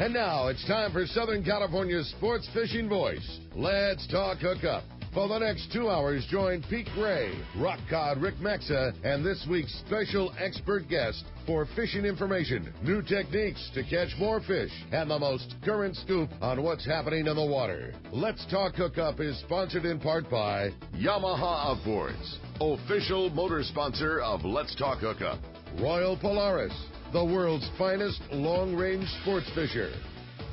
And now it's time for Southern California's sports fishing voice. Let's talk hookup. For the next 2 hours, join Pete Gray, rock cod Rick Maxa, and this week's special expert guest for fishing information, new techniques to catch more fish, and the most current scoop on what's happening in the water. Let's Talk Hookup is sponsored in part by Yamaha Outboards, official motor sponsor of Let's Talk Hookup. Royal Polaris, the world's finest long-range sports fisher.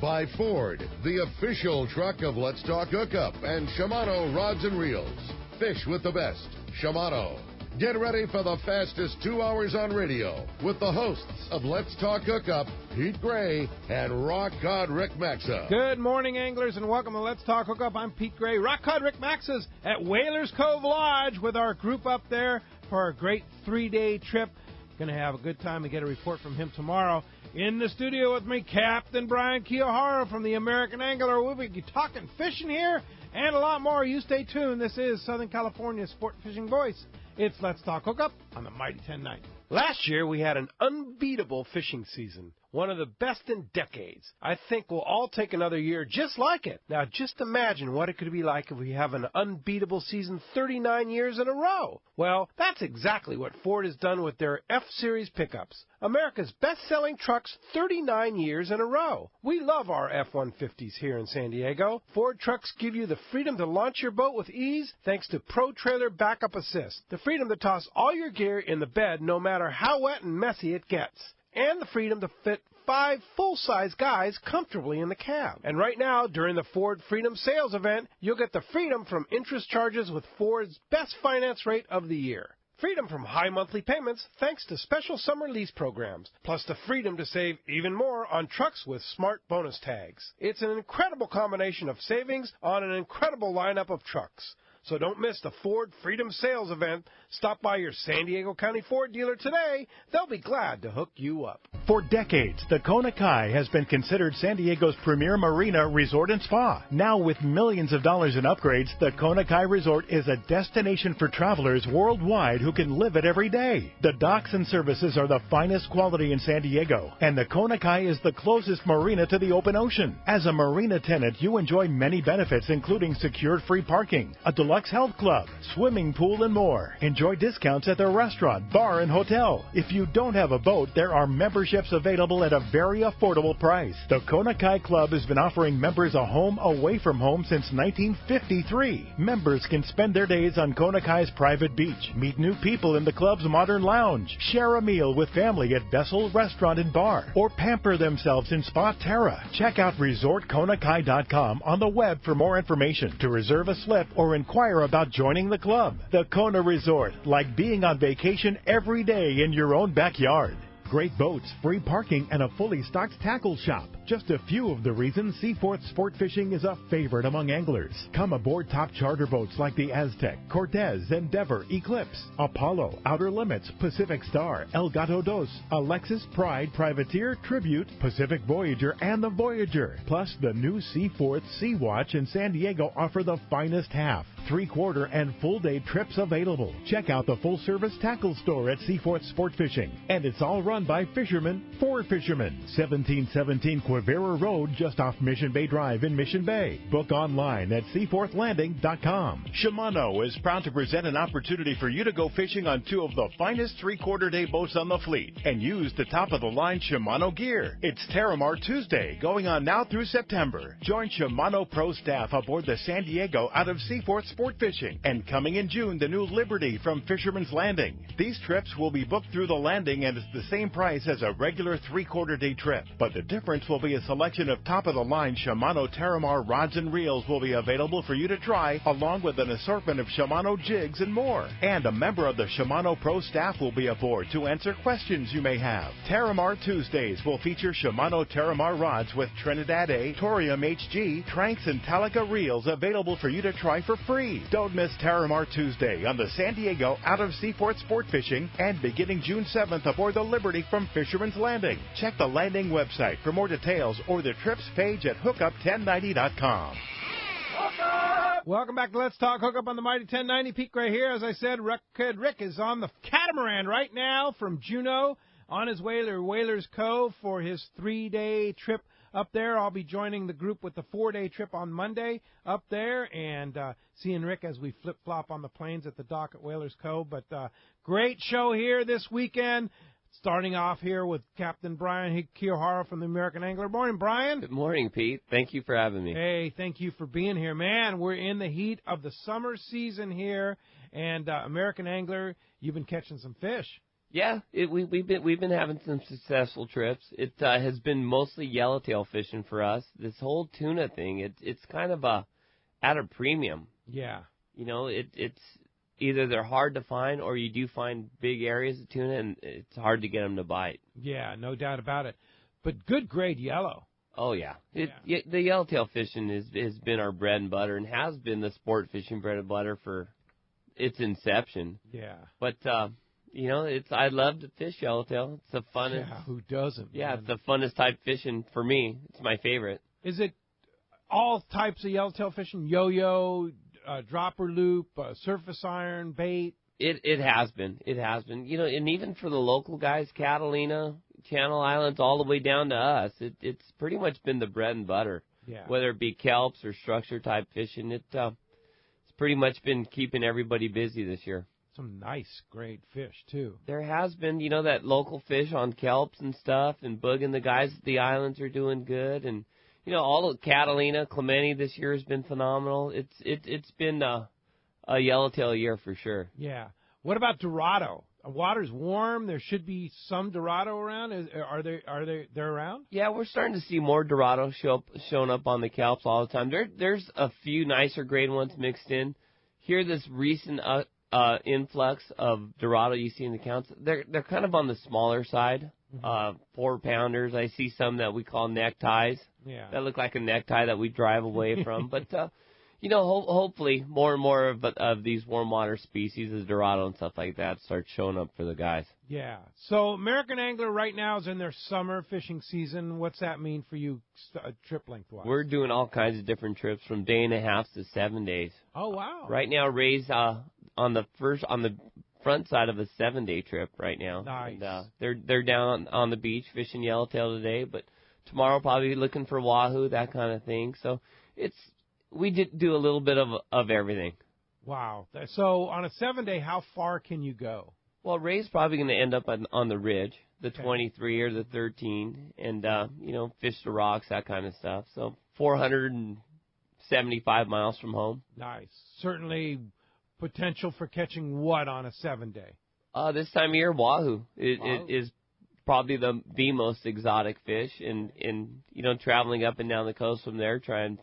By Ford, the official truck of Let's Talk Hookup, and Shimano Rods and Reels. Fish with the best. Shimano. Get ready for the fastest 2 hours on radio with the hosts of Let's Talk Hookup, Pete Gray and Rock Cod Rick Maxa. Good morning, anglers, and welcome to Let's Talk Hookup. I'm Pete Gray. Rock Cod Rick Maxa's at Whalers Cove Lodge with our group up there for our great 3-day trip. Going to have a good time and get a report from him tomorrow. In the studio with me, Captain Brian Kiyohara from the American Angler. We'll be talking fishing here and a lot more. You stay tuned. This is Southern California's sport fishing voice. It's Let's Talk Hookup on the Mighty 1090. Last year, we had an unbeatable fishing season, one of the best in decades. I think we'll all take another year just like it. Now, just imagine what it could be like if we have an unbeatable season 39 years in a row. Well, that's exactly what Ford has done with their F-Series pickups, America's best-selling trucks 39 years in a row. We love our F-150s here in San Diego. Ford trucks give you the freedom to launch your boat with ease thanks to Pro Trailer Backup Assist, the freedom to toss all your gear in the bed no matter how wet and messy it gets, and the freedom to fit 5 full-size guys comfortably in the cab. And right now, during the Ford Freedom Sales event, you'll get the freedom from interest charges with Ford's best finance rate of the year. Freedom from high monthly payments thanks to special summer lease programs, plus the freedom to save even more on trucks with smart bonus tags. It's an incredible combination of savings on an incredible lineup of trucks. So don't miss the Ford Freedom Sales event. Stop by your San Diego County Ford dealer today. They'll be glad to hook you up. For decades, the Kona Kai has been considered San Diego's premier marina resort and spa. Now with millions of dollars in upgrades, the Kona Kai Resort is a destination for travelers worldwide who can live it every day. The docks and services are the finest quality in San Diego, and the Kona Kai is the closest marina to the open ocean. As a marina tenant, you enjoy many benefits, including secured free parking, a deluxe health club, swimming pool, and more. Enjoy discounts at the restaurant, bar, and hotel. If you don't have a boat, there are memberships available at a very affordable price. The Kona Kai Club has been offering members a home away from home since 1953. Members can spend their days on Kona Kai's private beach, meet new people in the club's modern lounge, share a meal with family at Vessel Restaurant and Bar, or pamper themselves in Spa Terra. Check out ResortKonakai.com on the web for more information. To reserve a slip or inquire about joining the club. The Kona Resort, like being on vacation every day in your own backyard. Great boats, free parking, and a fully stocked tackle shop. Just a few of the reasons Seaforth Sport Fishing is a favorite among anglers. Come aboard top charter boats like the Aztec, Cortez, Endeavor, Eclipse, Apollo, Outer Limits, Pacific Star, El Gato Dos, Alexis, Pride, Privateer, Tribute, Pacific Voyager, and the Voyager. Plus, the new Seaforth Sea Watch in San Diego offer the finest half, 3/4, and full-day trips available. Check out the full-service tackle store at Seaforth Sport Fishing. And it's all run by fishermen for fishermen. 1717 Quivira Road, just off Mission Bay Drive in Mission Bay. Book online at seaforthlanding.com. Shimano is proud to present an opportunity for you to go fishing on 2 of the finest 3/4-day boats on the fleet and use the top-of-the-line Shimano gear. It's Terramar Tuesday, going on now through September. Join Shimano Pro staff aboard the San Diego out of Seaforth Sport Fishing. And coming in June, the new Liberty from Fisherman's Landing. These trips will be booked through the landing and it's the same price as a regular 3/4-day trip. But the difference will be a selection of top-of-the-line Shimano Terramar rods and reels will be available for you to try, along with an assortment of Shimano jigs and more. And a member of the Shimano Pro staff will be aboard to answer questions you may have. Terramar Tuesdays will feature Shimano Terramar rods with Trinidad A, Torium HG, Tranks, and Talica reels available for you to try for free. Don't miss Terramar Tuesday on the San Diego out of Seaforth Sport Fishing and beginning June 7th aboard the Liberty from Fisherman's Landing. Check the landing website for more details or the trips page at hookup1090.com. Welcome back to Let's Talk Hookup on the Mighty 1090. Pete Gray here. As I said, Rick is on the catamaran right now from Juneau on his way to Whalers Cove for his 3-day trip up there. I'll be joining the group with the 4-day trip on Monday up there and seeing Rick as we flip-flop on the planes at the dock at Whalers Cove. But great show here this weekend. Starting off here with Captain Brian Kiyohara from the American Angler. Morning, Brian. Good morning, Pete. Thank you for having me. Hey, thank you for being here. Man, we're in the heat of the summer season here, and American Angler, you've been catching some fish. Yeah, we've been having some successful trips. It has been mostly yellowtail fishing for us. This whole tuna thing, it's kind of at a premium. Yeah. You know, it's either they're hard to find or you do find big areas of tuna, and it's hard to get them to bite. Yeah, no doubt about it. But good grade yellow. Oh, yeah. The yellowtail fishing has been our bread and butter and has been the sport fishing bread and butter for its inception. Yeah. But, you know, I love to fish yellowtail. It's the funnest. Yeah, who doesn't? Yeah, Man? it's the funnest type fishing for me. It's my favorite. Is it all types of yellowtail fishing? Yo-yo, dropper loop, surface iron, bait? It has been. It has been. You know, and even for the local guys, Catalina, Channel Islands, all the way down to us, it's pretty much been the bread and butter. Yeah. Whether it be kelps or structure type fishing, it's pretty much been keeping everybody busy this year. Some nice, great fish, too. There has been, you know, that local fish on kelps and stuff, and Boog and the guys at the islands are doing good, and you know, all of Catalina, Clemente this year has been phenomenal. It's been a yellowtail year for sure. Yeah. What about Dorado? Water's warm. There should be some Dorado around. Are they around? Yeah, we're starting to see more Dorado showing up on the kelps all the time. There's a few nicer grade ones mixed in. Here, this recent influx of Dorado you see in the counts, they're kind of on the smaller side. 4-pounders. I see some that we call neckties. Yeah. That look like a necktie that we drive away from. But, you know, hopefully more and more of these warm water species, as Dorado and stuff like that, start showing up for the guys. Yeah. So American Angler right now is in their summer fishing season. What's that mean for you trip length-wise? We're doing all kinds of different trips from 1.5 days to 7 days. Oh, wow. Right now, Ray's on the front side of a 7-day trip right now. Nice. And, they're down on the beach fishing yellowtail today, but tomorrow probably looking for wahoo, that kind of thing. So we did do a little bit of everything. Wow. So on a 7-day, how far can you go? Well, Ray's probably going to end up on the ridge, the 23 or the 13, and you know, fish the rocks, that kind of stuff. So 475 miles from home. Nice. Certainly potential for catching what on a 7-day? This time of year, wahoo is probably the most exotic fish, and you know, traveling up and down the coast from there, try and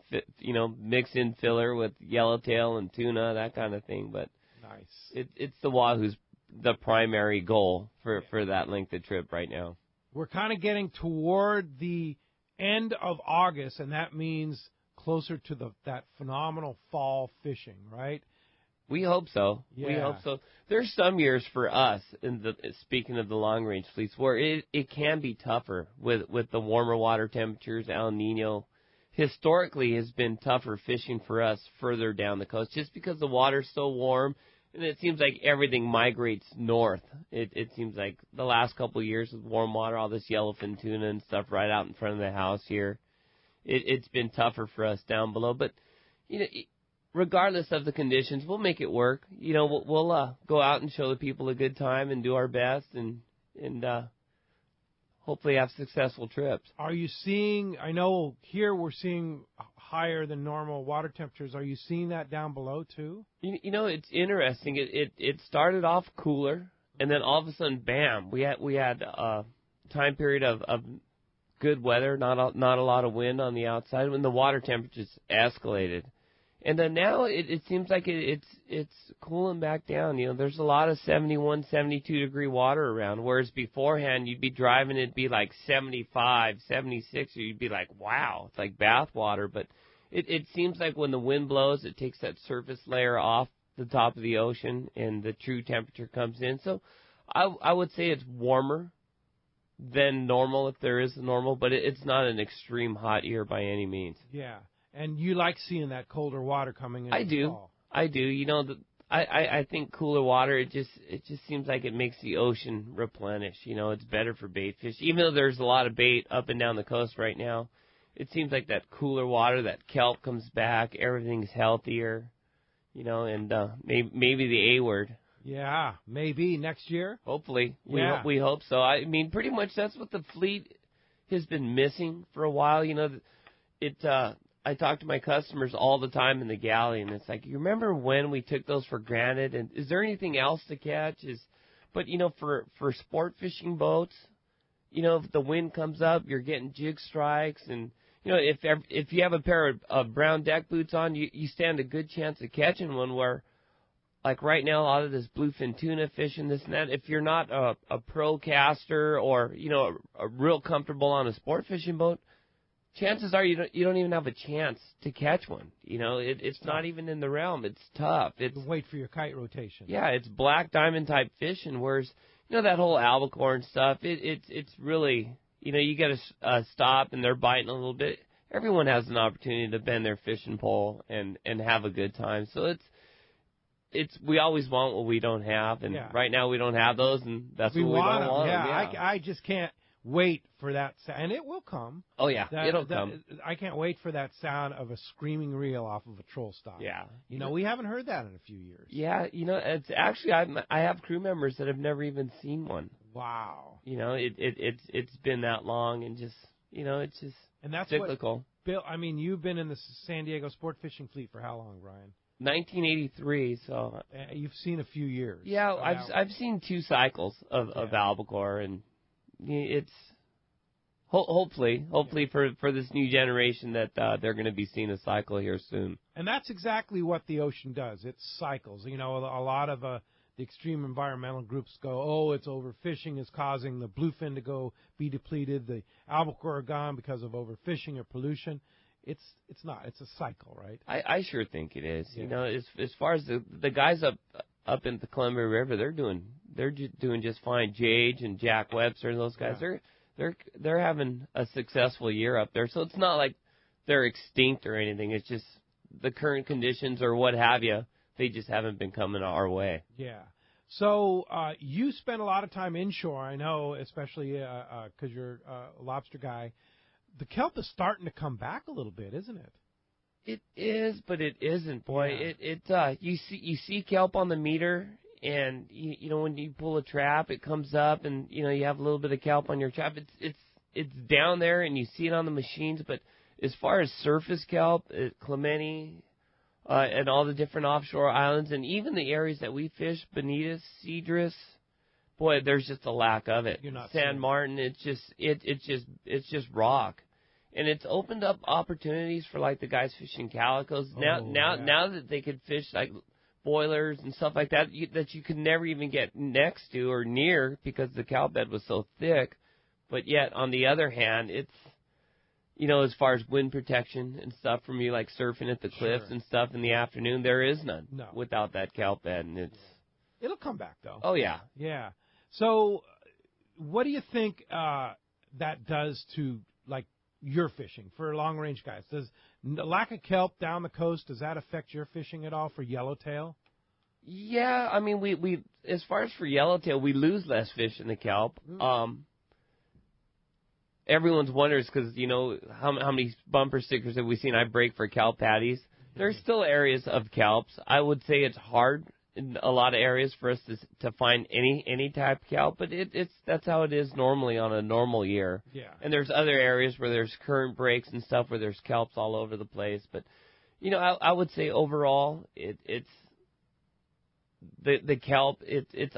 mix in filler with yellowtail and tuna, that kind of thing. But nice. It's the wahoo's the primary goal for that length of trip right now. We're kind of getting toward the end of August, and that means closer to that phenomenal fall fishing, right? We hope so. Yeah. We hope so. There's some years for us, speaking of the long-range fleets, where it can be tougher with the warmer water temperatures. El Nino historically has been tougher fishing for us further down the coast just because the water's so warm, and it seems like everything migrates north. It seems like the last couple of years with warm water, all this yellowfin tuna and stuff right out in front of the house here, it's been tougher for us down below. But, you know, regardless of the conditions, we'll make it work. You know, we'll go out and show the people a good time and do our best and hopefully have successful trips. Are you seeing, I know here we're seeing higher than normal water temperatures. Are you seeing that down below too? You know, it's interesting. It started off cooler, and then all of a sudden, bam, we had a time period of good weather, not a lot of wind on the outside, when the water temperatures escalated. And then now it seems like it's cooling back down. You know, there's a lot of 71, 72 degree water around, whereas beforehand you'd be driving, it'd be like 75, 76, or you'd be like, wow, it's like bath water. But it seems like when the wind blows, it takes that surface layer off the top of the ocean and the true temperature comes in. So I would say it's warmer than normal, if there is a normal, but it's not an extreme hot year by any means. Yeah. And you like seeing that colder water coming in. I do. Fall. I do. You know, I think cooler water, it just seems like it makes the ocean replenish. You know, it's better for bait fish. Even though there's a lot of bait up and down the coast right now, it seems like that cooler water, that kelp comes back, everything's healthier, and maybe the A word. Yeah, maybe next year. Hopefully. Yeah. We hope so. I mean, pretty much that's what the fleet has been missing for a while. I talk to my customers all the time in the galley, and it's like, you remember when we took those for granted? And is there anything else to catch? But for sport fishing boats, if the wind comes up, you're getting jig strikes, and if you have a pair of brown deck boots on, you stand a good chance of catching one. Where, like right now, a lot of this bluefin tuna fishing, this and that. If you're not a pro caster or a real comfortable on a sport fishing boat, chances are you don't even have a chance to catch one. It's not even in the realm. It's tough. It's wait for your kite rotation. Yeah, it's black diamond type fishing. Whereas that whole albacore and stuff, it's really you got to stop and they're biting a little bit. Everyone has an opportunity to bend their fishing pole and have a good time. So we always want what we don't have, and right now we don't have those, and that's what we don't want. Yeah, I just can't wait for that sound, and it will come. Oh yeah, it'll come. I can't wait for that sound of a screaming reel off of a troll stock. Yeah, we haven't heard that in a few years. Yeah, it's actually I have crew members that have never even seen one. Wow. It's been that long, and just it's just and that's cyclical. What, Bill, I mean, you've been in the San Diego sport fishing fleet for how long, Brian? 1983, so you've seen a few years. Yeah, I've seen 2 cycles of albacore, and it's hopefully for this new generation that they're going to be seeing a cycle here soon. And that's exactly what the ocean does. It cycles. A lot of the extreme environmental groups go, oh, it's overfishing is causing the bluefin to be depleted, the albacore are gone because of overfishing or pollution. It's not. It's a cycle, right? I sure think it is. Yeah. As far as the guys up in the Columbia River, they're doing just fine. Jage and Jack Webster and those guys, they're having a successful year up there. So it's not like they're extinct or anything. It's just the current conditions or what have you. They just haven't been coming our way. Yeah. So you spend a lot of time inshore, I know, especially because you're a lobster guy. The kelp is starting to come back a little bit, isn't it? It is, but it isn't, boy. Yeah. You see kelp on the meter, and when you pull a trap, it comes up, and you have a little bit of kelp on your trap. It's down there, and you see it on the machines. But as far as surface kelp, Clemente, and all the different offshore islands, and even the areas that we fish, Bonitas, Cedrus, boy, there's just a lack of it. You're not San Martin, it's just rock. And it's opened up opportunities for like the guys fishing calicos. Now that they could fish like boilers and stuff like that that you could never even get next to or near because the kelp bed was so thick. But yet on the other hand, it's as far as wind protection and stuff from you like surfing at the cliffs and stuff in the afternoon, there is none without that kelp bed, and it'll come back though. Oh yeah. Yeah. So what do you think that does to like your fishing for long range guys? Does the lack of kelp down the coast, does that affect your fishing at all for yellowtail? Yeah, I mean we as far as for yellowtail, we lose less fish in the kelp. Everyone's wonders because how many bumper stickers have we seen? I break for kelp patties. There's still areas of kelps. I would say it's hard in a lot of areas for us to find any type of kelp, but that's how it is normally on a normal year. Yeah. And there's other areas where there's current breaks and stuff where there's kelps all over the place. But I would say overall it's the kelp.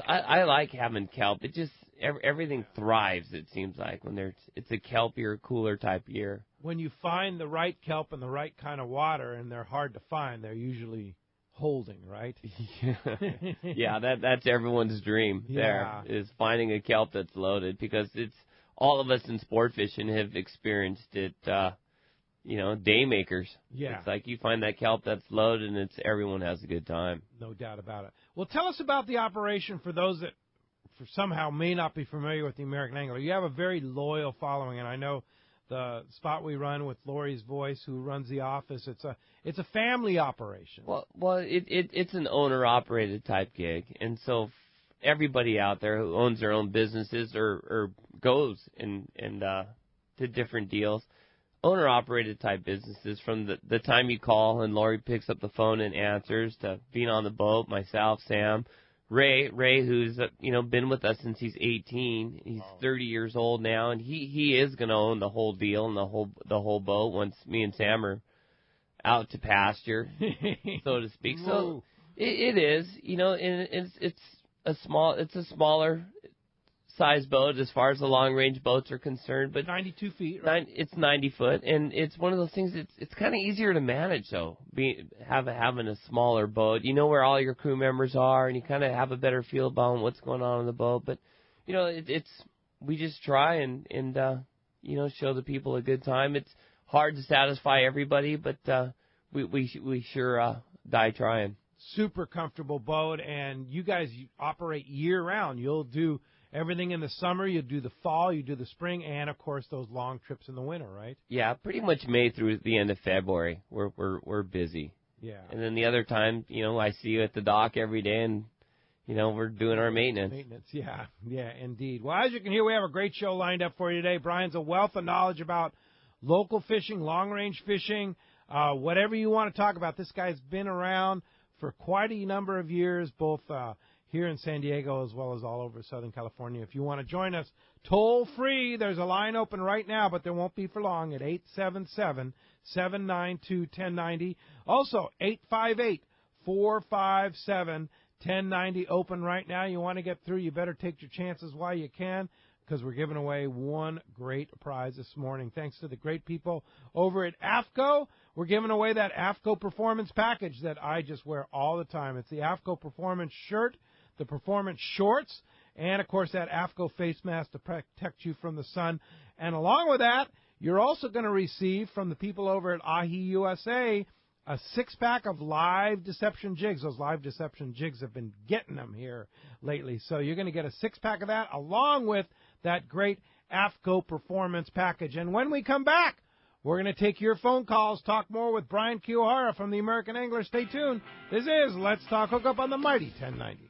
I like having kelp. It just everything thrives. It seems like when it's a kelpier, cooler type year. When you find the right kelp in the right kind of water, and they're hard to find, they're usually holding, right? Yeah, that's everyone's dream. Yeah. There is finding a kelp that's loaded, because it's all of us in sport fishing have experienced it. Day makers. Yeah. It's like you find that kelp that's loaded, and everyone has a good time. No doubt about it. Well, tell us about the operation for those that somehow may not be familiar with the American Angler. You have a very loyal following, and I know the spot we run with Lori's Voice, who runs the office, it's a family operation. Well, it's an owner-operated type gig, and so everybody out there who owns their own businesses or goes and to different deals, owner-operated type businesses, from the time you call and Lori picks up the phone and answers, to being on the boat, myself, Sam, Ray, who's been with us since he's 18. He's 30 years old now, and he is going to own the whole deal and the whole boat once me and Sam are out to pasture, so to speak. So it is, and it's a smaller size boat as far as the long range boats are concerned, but 92 feet, right? It's 90 foot, and it's one of those things. It's kind of easier to manage, though, having a smaller boat. You know where all your crew members are, and you kind of have a better feel about what's going on the boat. But we just try and show the people a good time. It's hard to satisfy everybody, but we sure die trying. Super comfortable boat, and you guys operate year round. You'll do everything in the summer, you do the fall, you do the spring, and of course those long trips in the winter, right? Yeah, pretty much May through the end of February. We're busy. Yeah. And then the other time, I see you at the dock every day, and we're doing our maintenance. Yeah, indeed. Well, as you can hear, we have a great show lined up for you today. Brian's a wealth of knowledge about local fishing, long range fishing, whatever you want to talk about. This guy's been around for quite a number of years, both here in San Diego as well as all over Southern California. If you want to join us toll-free, there's a line open right now, but there won't be for long, at 877-792-1090. Also, 858-457-1090, open right now. You want to get through, you better take your chances while you can, because we're giving away one great prize this morning. Thanks to the great people over at AFCO. We're giving away that AFCO Performance Package that I just wear all the time. It's the AFCO Performance Shirt, the Performance Shorts, and, of course, that AFCO face mask to protect you from the sun. And along with that, you're also going to receive from the people over at AHI USA a 6-pack of live deception jigs. Those live deception jigs have been getting them here lately. So you're going to get a 6-pack of that along with that great AFCO Performance Package. And when we come back, we're going to take your phone calls, talk more with Brian Kiyohara from the American Angler. Stay tuned. This is Let's Talk Hookup on the Mighty 1090.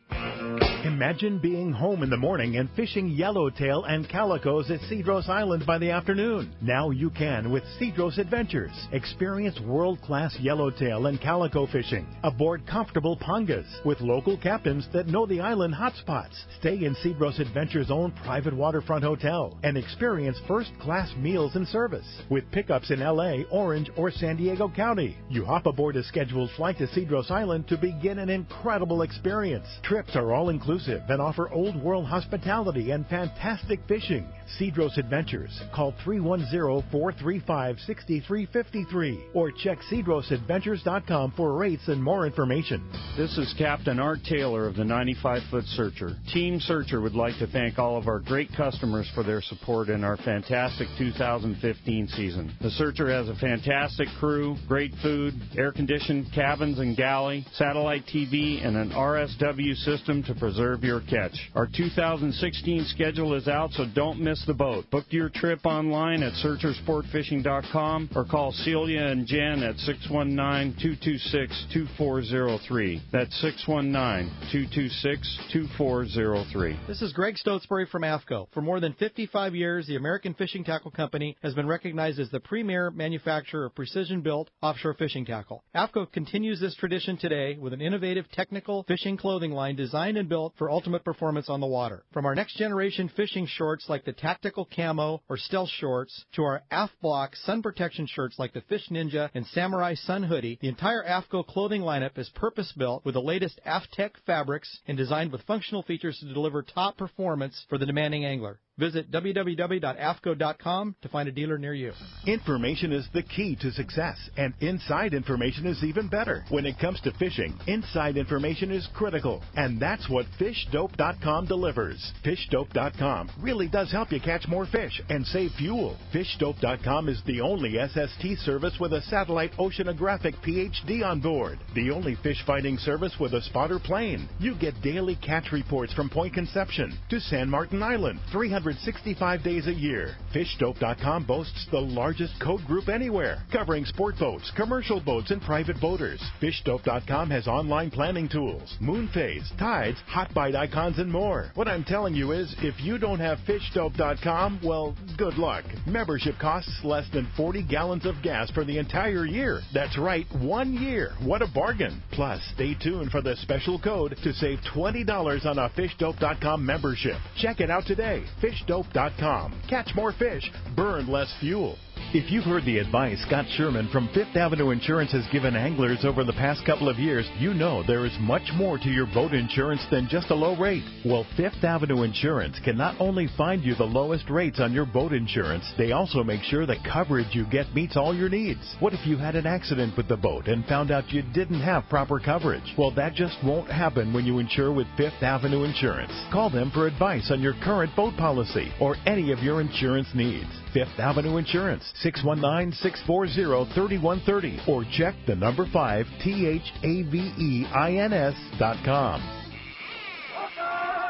Imagine being home in the morning and fishing yellowtail and calicos at Cedros Island by the afternoon. Now you can with Cedros Adventures. Experience world-class yellowtail and calico fishing aboard comfortable pangas with local captains that know the island hotspots. Stay in Cedros Adventures' own private waterfront hotel and experience first-class meals and service with pickups in L.A., Orange, or San Diego County. You hop aboard a scheduled flight to Cedros Island to begin an incredible experience. Trips are all inclusive and offer old world hospitality and fantastic fishing. Cedros Adventures. Call 310-435-6353 or check cedrosadventures.com for rates and more information. This is Captain Art Taylor of the 95-Foot Searcher. Team Searcher would like to thank all of our great customers for their support in our fantastic 2015 season. The Searcher has a fantastic crew, great food, air-conditioned cabins and galley, satellite TV, and an RSW system to preserve your catch. Our 2016 schedule is out, so don't miss the boat. Book your trip online at searchersportfishing.com or call Celia and Jen at 619-226-2403. That's 619-226-2403. This is Greg Stotesbury from AFCO. For more than 55 years, the American Fishing Tackle Company has been recognized as the premier manufacturer of precision-built offshore fishing tackle. AFCO continues this tradition today with an innovative technical fishing clothing line designed and built for ultimate performance on the water. From our next-generation fishing shorts like the Tactical Camo or Stealth Shorts to our AF Block sun protection shirts like the Fish Ninja and Samurai Sun Hoodie, the entire AFCO clothing lineup is purpose-built with the latest AFTech fabrics and designed with functional features to deliver top performance for the demanding angler. Visit www.afco.com to find a dealer near you. Information is the key to success, and inside information is even better. When it comes to fishing, inside information is critical, and that's what FishDope.com delivers. FishDope.com really does help you catch more fish and save fuel. FishDope.com is the only SST service with a satellite oceanographic PhD on board. The only fish finding service with a spotter plane. You get daily catch reports from Point Conception to San Martin Island, 300 365 days a year. FishDope.com boasts the largest code group anywhere, covering sport boats, commercial boats, and private boaters. FishDope.com has online planning tools, moon phase, tides, hot bite icons, and more. What I'm telling you is, if you don't have FishDope.com, well, good luck. Membership costs less than 40 gallons of gas for the entire year. That's right, 1 year. What a bargain. Plus, stay tuned for the special code to save $20 on a FishDope.com membership. Check it out today. FishDope.com. Catch more fish, burn less fuel. If you've heard the advice Scott Sherman from Fifth Avenue Insurance has given anglers over the past couple of years, you know there is much more to your boat insurance than just a low rate. Well, Fifth Avenue Insurance can not only find you the lowest rates on your boat insurance, they also make sure the coverage you get meets all your needs. What if you had an accident with the boat and found out you didn't have proper coverage? Well, that just won't happen when you insure with Fifth Avenue Insurance. Call them for advice on your current boat policy or any of your insurance needs. Fifth Avenue Insurance, 619-640-3130, or check the number 5 THAVEINS.com.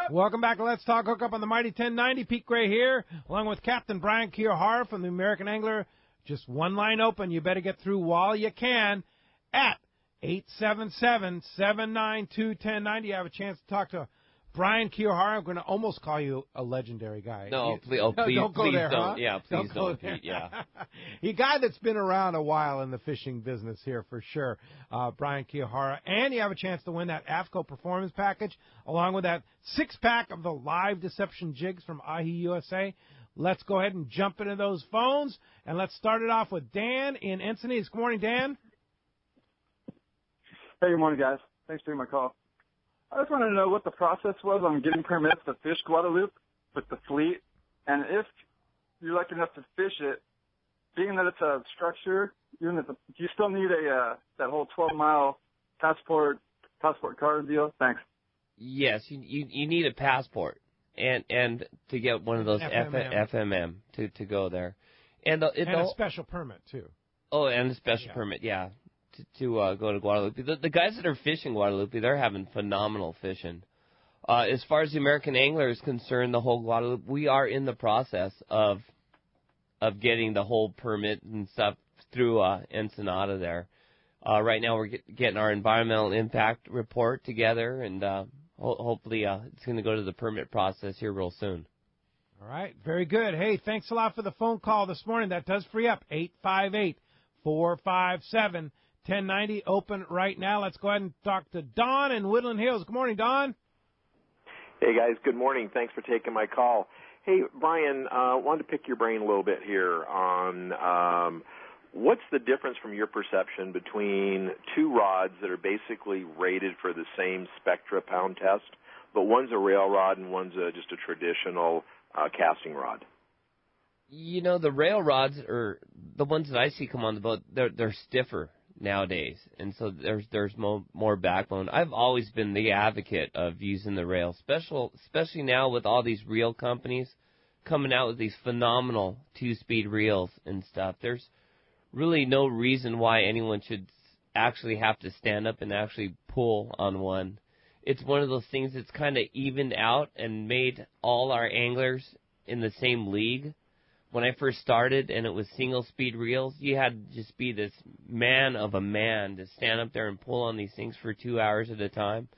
Welcome back to Let's Talk Hookup on the Mighty 1090. Pete Gray here, along with Captain Brian Kiyohara from the American Angler. Just one line open. You better get through while you can at 877-792-1090. You have a chance to talk to Brian Kiyohara. I'm going to almost call you a legendary guy. No, please don't go there, don't. huh? Yeah, please don't. There. Yeah. A guy that's been around a while in the fishing business here for sure, Brian Kiyohara. And you have a chance to win that AFCO Performance Package, along with that 6-pack of the live deception jigs from Ahi USA. Let's go ahead and jump into those phones, and let's start it off with Dan in Encinitas. Good morning, Dan. Hey, good morning, guys. Thanks for taking my call. I just wanted to know what the process was on getting permits to fish Guadalupe with the fleet, and if you're lucky enough to fish it, being that it's a structure, do you still need that whole 12-mile passport card deal? Thanks. Yes, you need a passport and to get one of those FMM to go there, and a special permit too. Oh, and a special permit, yeah. To go to Guadalupe. The guys that are fishing Guadalupe, they're having phenomenal fishing. As far as the American Angler is concerned, the whole Guadalupe, we are in the process of getting the whole permit and stuff through Ensenada there. Right now we're getting our environmental impact report together, and hopefully it's going to go to the permit process here real soon. All right, very good. Hey, thanks a lot for the phone call this morning. That does free up 858-457-1090, open right now. Let's go ahead and talk to Don in Woodland Hills. Good morning, Don. Hey, guys. Good morning. Thanks for taking my call. Hey, Brian, wanted to pick your brain a little bit here on what's the difference from your perception between two rods that are basically rated for the same Spectra pound test, but one's a rail rod and one's just a traditional casting rod? You know, the rail rods are the ones that I see come on the boat. They're stiffer nowadays, and so there's more backbone. I've always been the advocate of using the rail, especially now with all these reel companies coming out with these phenomenal 2-speed reels and stuff. There's really no reason why anyone should actually have to stand up and actually pull on one. It's one of those things that's kind of evened out and made all our anglers in the same league. When I first started and it was single-speed reels, you had to just be this man of a man to stand up there and pull on these things for 2 hours at a time.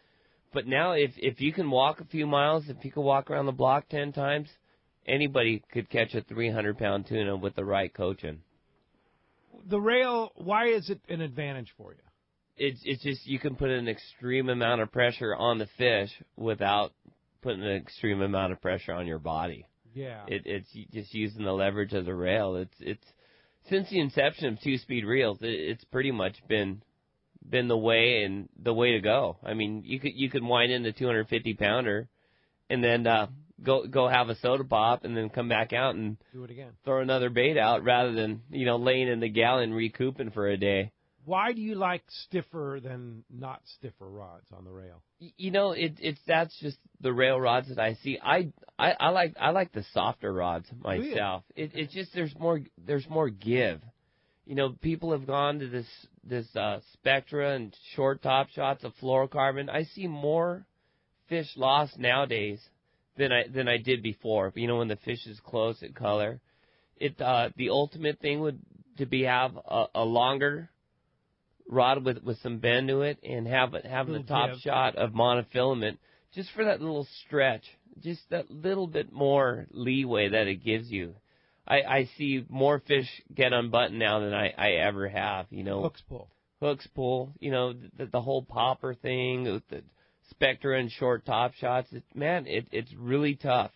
But now if you can walk a few miles, if you can walk around the block 10 times, anybody could catch a 300-pound tuna with the right coaching. The rail, why is it an advantage for you? It's just you can put an extreme amount of pressure on the fish without putting an extreme amount of pressure on your body. Yeah, it's just using the leverage of the rail. It's since the inception of 2-speed reels, it's pretty much been the way to go. I mean, you could wind in the 250-pounder, and then go have a soda pop, and then come back out and do it again. Throw another bait out rather than laying in the gallon recouping for a day. Why do you like stiffer than not stiffer rods on the rail? That's just the rail rods that I see. I like the softer rods myself. It's just there's more give. People have gone to this Spectra and short top shots of fluorocarbon. I see more fish lost nowadays than I did before. You know, when the fish is close at color, the ultimate thing would to be have a longer rod with some bend to it, and having the top shot of monofilament just for that little stretch, just that little bit more leeway that it gives you. I see more fish get unbuttoned now than I ever have. You know, hooks pull. You know, the whole popper thing with the Spectra and short top shots. It's really tough.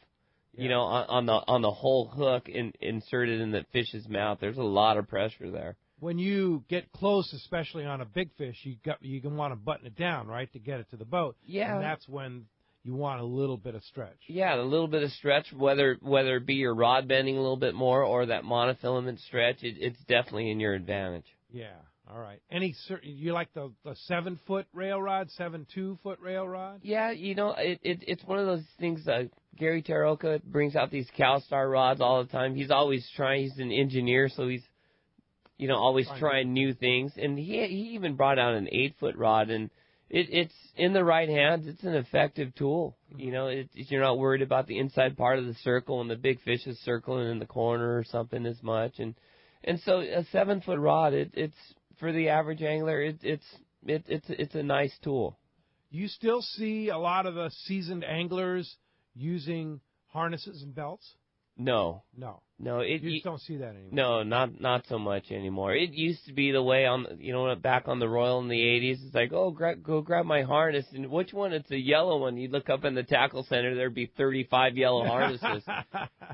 Yeah. You know, on the whole hook inserted in the fish's mouth. There's a lot of pressure there. When you get close, especially on a big fish, you can want to button it down, right, to get it to the boat. Yeah. And that's when you want a little bit of stretch. Yeah, a little bit of stretch, whether it be your rod bending a little bit more or that monofilament stretch, it's definitely in your advantage. Yeah. All right. You like the 7-foot rail rod, 7.2-foot rail rod? Yeah, you know, it's one of those things. Gary Taroka brings out these CalStar rods all the time. He's always trying. He's an engineer, so he's, you know, always trying new things. And he even brought out an 8-foot rod, and it's in the right hands. It's an effective tool. You know, you're not worried about the inside part of the circle and the big fish is circling in the corner or something as much. And so a 7-foot rod, it's for the average angler, it's a nice tool. You still see a lot of the seasoned anglers using harnesses and belts? No. You just don't see that anymore. No, not so much anymore. It used to be the way back on the Royal in the 80s. It's like, go grab my harness. And which one? It's a yellow one. You'd look up in the tackle center, there'd be 35 yellow harnesses.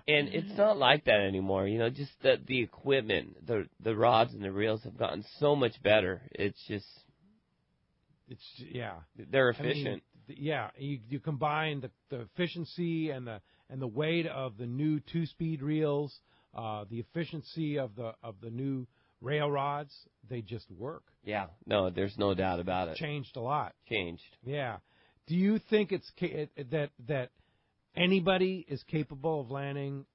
And it's not like that anymore. You know, just the equipment, the rods and the reels have gotten so much better. They're efficient. You combine the efficiency and the weight of the new 2-speed reels, the efficiency of the new rail rods, they just work. Yeah, no, there's no doubt about it. Changed a lot. Yeah. Do you think that anybody is capable of landing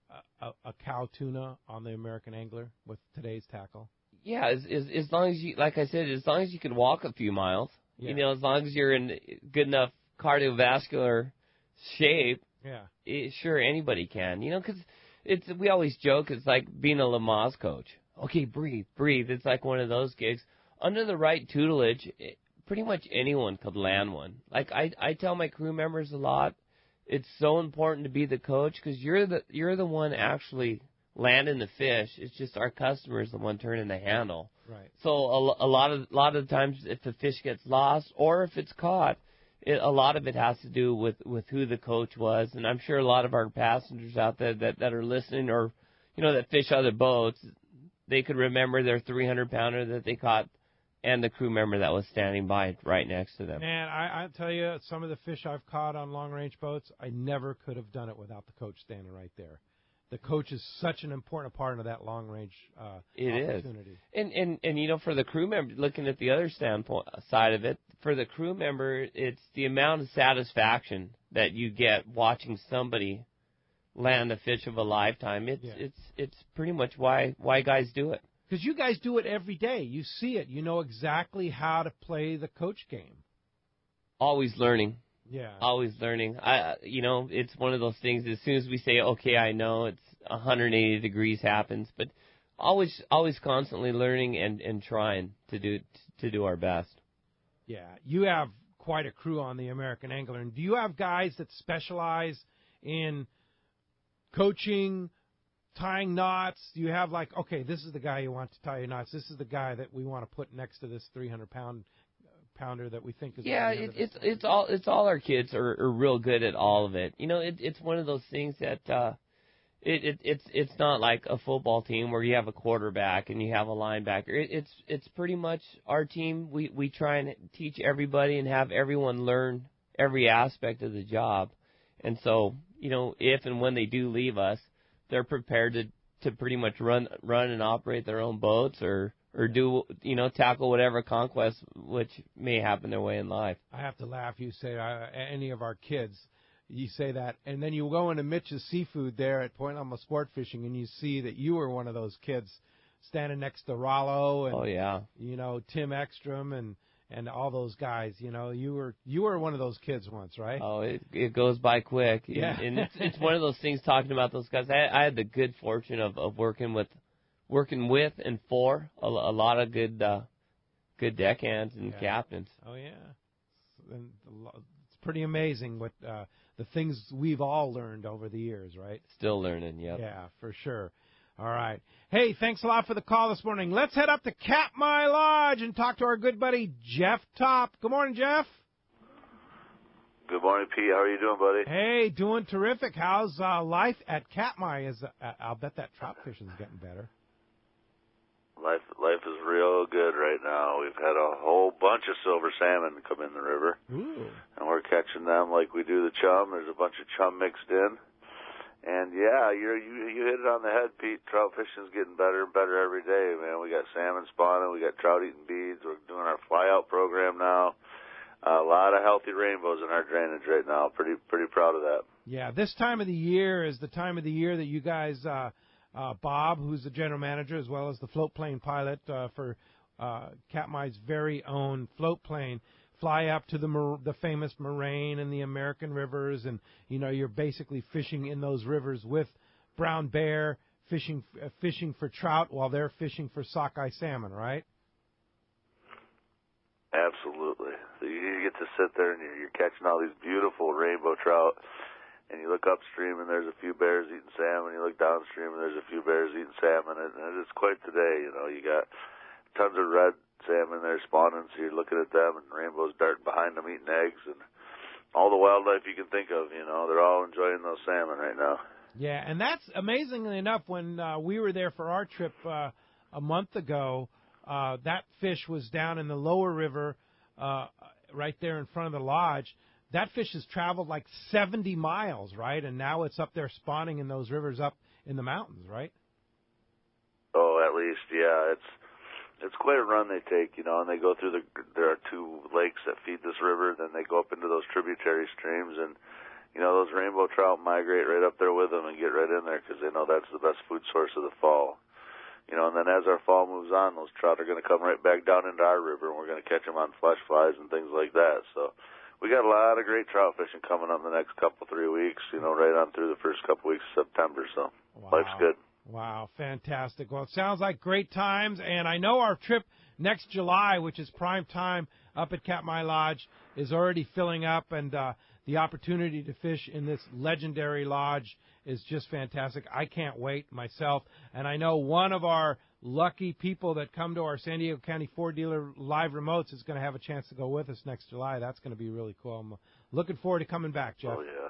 a cow tuna on the American Angler with today's tackle? Yeah, as long as you, like I said, as long as you can walk a few miles, you know, as long as you're in good enough cardiovascular shape. Yeah. Sure, anybody can. You know, because we always joke it's like being a Lamaze coach. Okay, breathe. It's like one of those gigs. Under the right tutelage, pretty much anyone could land one. Like I tell my crew members a lot, it's so important to be the coach because you're the one actually landing the fish. It's just our customer is the one turning the handle. Right. So a lot of times if the fish gets lost or if it's caught, a lot of it has to do with who the coach was, and I'm sure a lot of our passengers out there that are listening or, you know, that fish other boats, they could remember their 300-pounder that they caught and the crew member that was standing by right next to them. Man, I tell you, some of the fish I've caught on long-range boats, I never could have done it without the coach standing right there. The coach is such an important part of that long-range opportunity. And you know, for the crew member, looking at the other side of it, for the crew member, it's the amount of satisfaction that you get watching somebody land a fish of a lifetime. It's pretty much why guys do it. Because you guys do it every day. You see it. You know exactly how to play the coach game. Always learning. Yeah. Always learning. You know, it's one of those things. As soon as we say, okay, I know, it's 180 degrees happens, but always constantly learning and trying to do our best. Yeah. You have quite a crew on the American Angler. And do you have guys that specialize in coaching, tying knots? Do you have like, okay, this is the guy you want to tie your knots. This is the guy that we want to put next to this 300-pounder that we think is. Yeah, it's all our kids are real good at all of it. You know, it's one of those things that it's not like a football team where you have a quarterback and you have a linebacker. It's pretty much our team. We try and teach everybody and have everyone learn every aspect of the job. And so, you know, if and when they do leave us, they're prepared to pretty much run and operate their own boats or do, you know, tackle whatever conquest which may happen their way in life. I have to laugh. You say any of our kids, you say that, and then you go into Mitch's Seafood there at Point Loma Sport Fishing, and you see that you were one of those kids standing next to Rollo and, oh, yeah, you know, Tim Ekstrom and all those guys. You know, you were one of those kids once, right? Oh, it goes by quick. Yeah. And it's one of those things talking about those guys. I had the good fortune of working with and for a lot of good deckhands and captains. Oh yeah, and it's pretty amazing what the things we've all learned over the years, right? Still learning, yep. Yeah, for sure. All right. Hey, thanks a lot for the call this morning. Let's head up to Katmai Lodge and talk to our good buddy Jeff Top. Good morning, Jeff. Good morning, Pete. How are you doing, buddy? Hey, doing terrific. How's life at Katmai? I'll bet that trout fishing's getting better. Life is real good right now. We've had a whole bunch of silver salmon come in the river. Ooh. And we're catching them like we do the chum. There's a bunch of chum mixed in. And, yeah, you hit it on the head, Pete. Trout fishing's getting better and better every day, man. We got salmon spawning. We got trout eating beads. We're doing our fly-out program now. A lot of healthy rainbows in our drainage right now. Pretty proud of that. Yeah, this time of the year is the time of the year that you guys Bob, who's the general manager, as well as the float plane pilot for Katmai's very own float plane, fly up to the famous moraine and the American rivers, and you're basically fishing in those rivers with brown bear, fishing for trout while they're fishing for sockeye salmon, right? Absolutely. So you get to sit there and you're catching all these beautiful rainbow trout. And you look upstream and there's a few bears eating salmon. You look downstream and there's a few bears eating salmon. And it's quite the day, You got tons of red salmon there spawning, so you're looking at them and rainbows darting behind them eating eggs and all the wildlife you can think of, They're all enjoying those salmon right now. Yeah, and that's amazingly enough when we were there for our trip a month ago, that fish was down in the lower river right there in front of the lodge. That fish has traveled like 70 miles, right? And now it's up there spawning in those rivers up in the mountains, right? Oh, at least, yeah. It's quite a run they take, and they go through there are two lakes that feed this river, then they go up into those tributary streams, and, those rainbow trout migrate right up there with them and get right in there because they know that's the best food source of the fall. And then as our fall moves on, those trout are going to come right back down into our river, and we're going to catch them on flesh flies and things like that, so... We got a lot of great trout fishing coming up in the next 3 weeks, right on through the first couple weeks of September, so Life's good. Wow, fantastic. Well, it sounds like great times, and I know our trip next July, which is prime time up at Katmai Lodge, is already filling up, and the opportunity to fish in this legendary lodge is just fantastic. I can't wait myself, and I know one of our lucky people that come to our San Diego County Ford dealer live remotes is going to have a chance to go with us next July. That's going to be really cool. I'm looking forward to coming back, Jeff. Oh, yeah.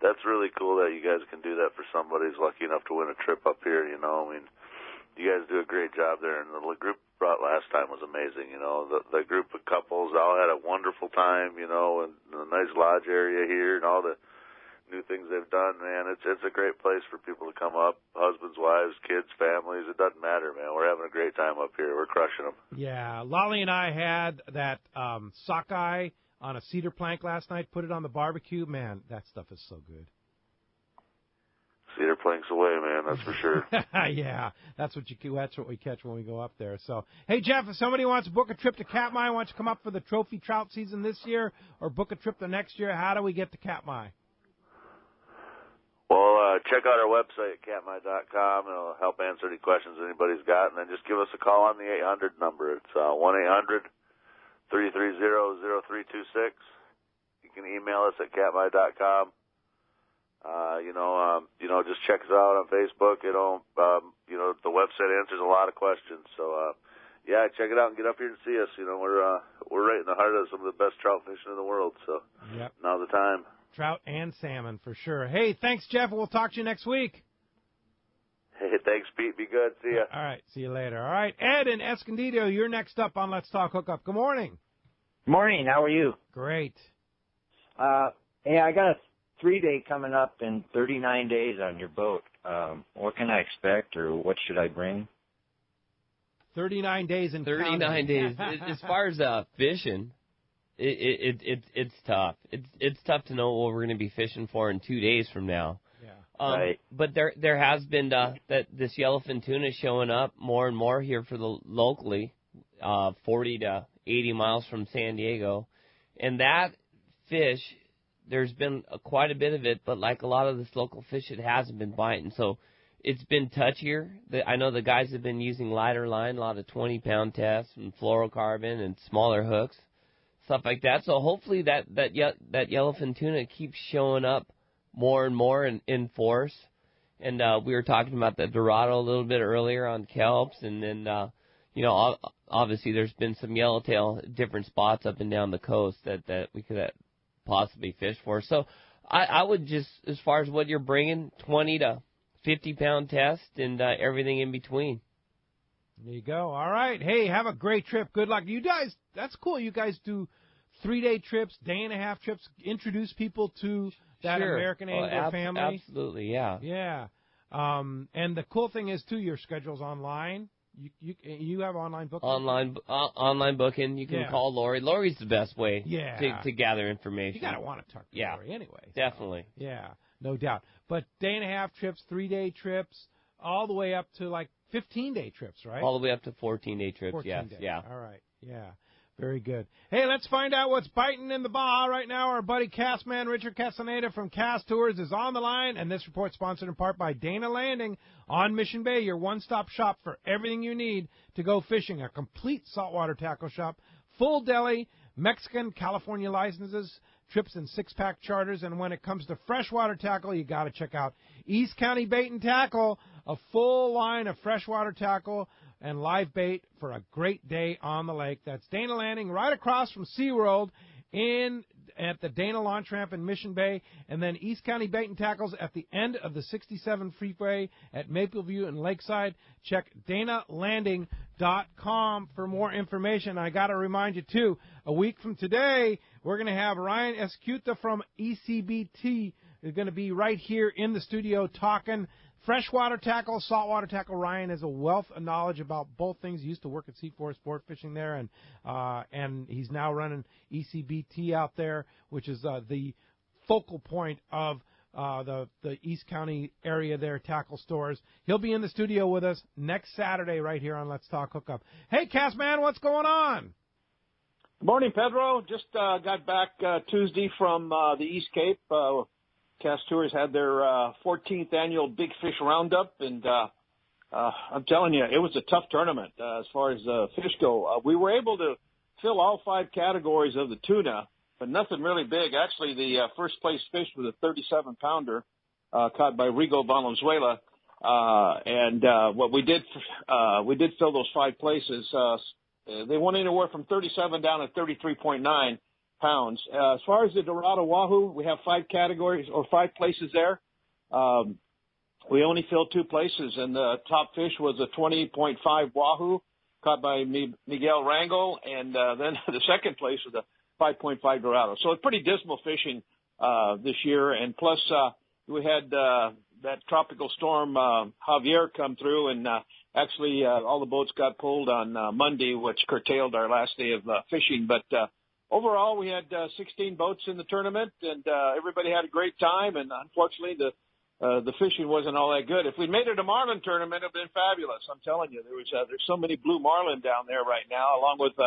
That's really cool that you guys can do that for somebody who's lucky enough to win a trip up here, you guys do a great job there, and the group brought last time was amazing, The group of couples all had a wonderful time, and the nice lodge area here and all the new things they've done, man. It's a great place for people to come up, husbands, wives, kids, families. It doesn't matter, man. We're having a great time up here. We're crushing them. Yeah, Lolly and I had that sockeye on a cedar plank last night, put it on the barbecue. Man, that stuff is so good. Cedar planks away, man, that's for sure. Yeah, that's what we catch when we go up there. So, hey, Jeff, if somebody wants to book a trip to Katmai, wants to come up for the trophy trout season this year or book a trip the next year, how do we get to Katmai? Well, check out our website at katmai.com, and it'll help answer any questions anybody's got, and then just give us a call on the 800 number. It's 1-800-330-0326. You can email us at katmai.com. Just check us out on Facebook. The website answers a lot of questions. So, check it out and get up here and see us. We're right in the heart of some of the best trout fishing in the world. So, yep. Now's the time. Trout and salmon for sure. Hey, thanks, Jeff. We'll talk to you next week. Hey, thanks, Pete. Be good. See ya. All right. See you later. All right. Ed in Escondido, you're next up on Let's Talk Hookup. Good morning. Morning. How are you? Great. Hey, I got a 3-day coming up in 39 days on your boat. What can I expect, or what should I bring? 39 days in 39 days. As far as fishing, it's tough. It's tough to know what we're going to be fishing for in 2 days from now. Yeah. Right. But there has been that this yellowfin tuna is showing up more and more here for the locally, 40 to 80 miles from San Diego. And that fish, there's been quite a bit of it, but like a lot of this local fish, it hasn't been biting. So it's been touchier. I know the guys have been using lighter line, a lot of 20-pound tests and fluorocarbon and smaller hooks, stuff like that. So hopefully that yellowfin tuna keeps showing up more and more in force. And we were talking about the Dorado a little bit earlier on kelps, and then obviously there's been some yellowtail different spots up and down the coast that we could possibly fish for. So I would just, as far as what you're bringing, 20 to 50-pound test and everything in between. There you go. All right. Hey, have a great trip. Good luck. You guys, that's cool. You guys do 3-day trips, day-and-a-half trips, introduce people to that Sure. American angler family. Absolutely, yeah. Yeah. And the cool thing is, too, your schedule's online. You have online booking? Online booking. You can call Lori. Lori's the best way to gather information. You got to want to talk to Lori anyway. Definitely. Yeah, no doubt. But day-and-a-half trips, 3-day trips, all the way up to, like, 15-day trips, right? All the way up to 14-day trips, 14 yes. days. Yeah. All right, yeah. Very good. Hey, let's find out what's biting in the Baja right now. Our buddy Castman Richard Castaneda from Cast Tours is on the line, and this report sponsored in part by Dana Landing on Mission Bay, your one-stop shop for everything you need to go fishing. A complete saltwater tackle shop, full deli, Mexican, California licenses, trips and 6-pack charters, and when it comes to freshwater tackle, you got to check out East County Bait and Tackle, a full line of freshwater tackle and live bait for a great day on the lake. That's Dana Landing right across from SeaWorld at the Dana Launch Ramp in Mission Bay, and then East County Bait and Tackles at the end of the 67 Freeway at Mapleview and Lakeside. Check DanaLanding.com for more information. I got to remind you, too, a week from today, we're going to have Ryan Escuta from ECBT. Is going to be right here in the studio talking freshwater tackle, saltwater tackle. Ryan has a wealth of knowledge about both things. He used to work at Seaforth Sport Fishing there, and he's now running ECBT out there, which is the focal point of the East County area there, tackle stores. He'll be in the studio with us next Saturday right here on Let's Talk Hookup. Hey, Castman, what's going on? Good morning, Pedro. Just got back Tuesday from the East Cape. Cast Tours had their 14th annual Big Fish Roundup, and I'm telling you, it was a tough tournament as far as fish go. We were able to fill all 5 categories of the tuna, but nothing really big. Actually, the first place fish was a 37-pounder caught by Rigo Valenzuela, and what we did fill those 5 places. They went anywhere from 37 down to 33.9. pounds. As far as the Dorado Wahoo, we have 5 categories or 5 places there. We only filled 2 places, and the top fish was a 20.5 Wahoo caught by Miguel Rangel, and then the second place was a 5.5 Dorado. So it's pretty dismal fishing this year, and plus we had that tropical storm Javier come through, and actually all the boats got pulled on Monday, which curtailed our last day of fishing, but overall, we had 16 boats in the tournament, and everybody had a great time. And unfortunately, the fishing wasn't all that good. If we'd made it a marlin tournament, it'd been fabulous. I'm telling you, there's so many blue marlin down there right now, along with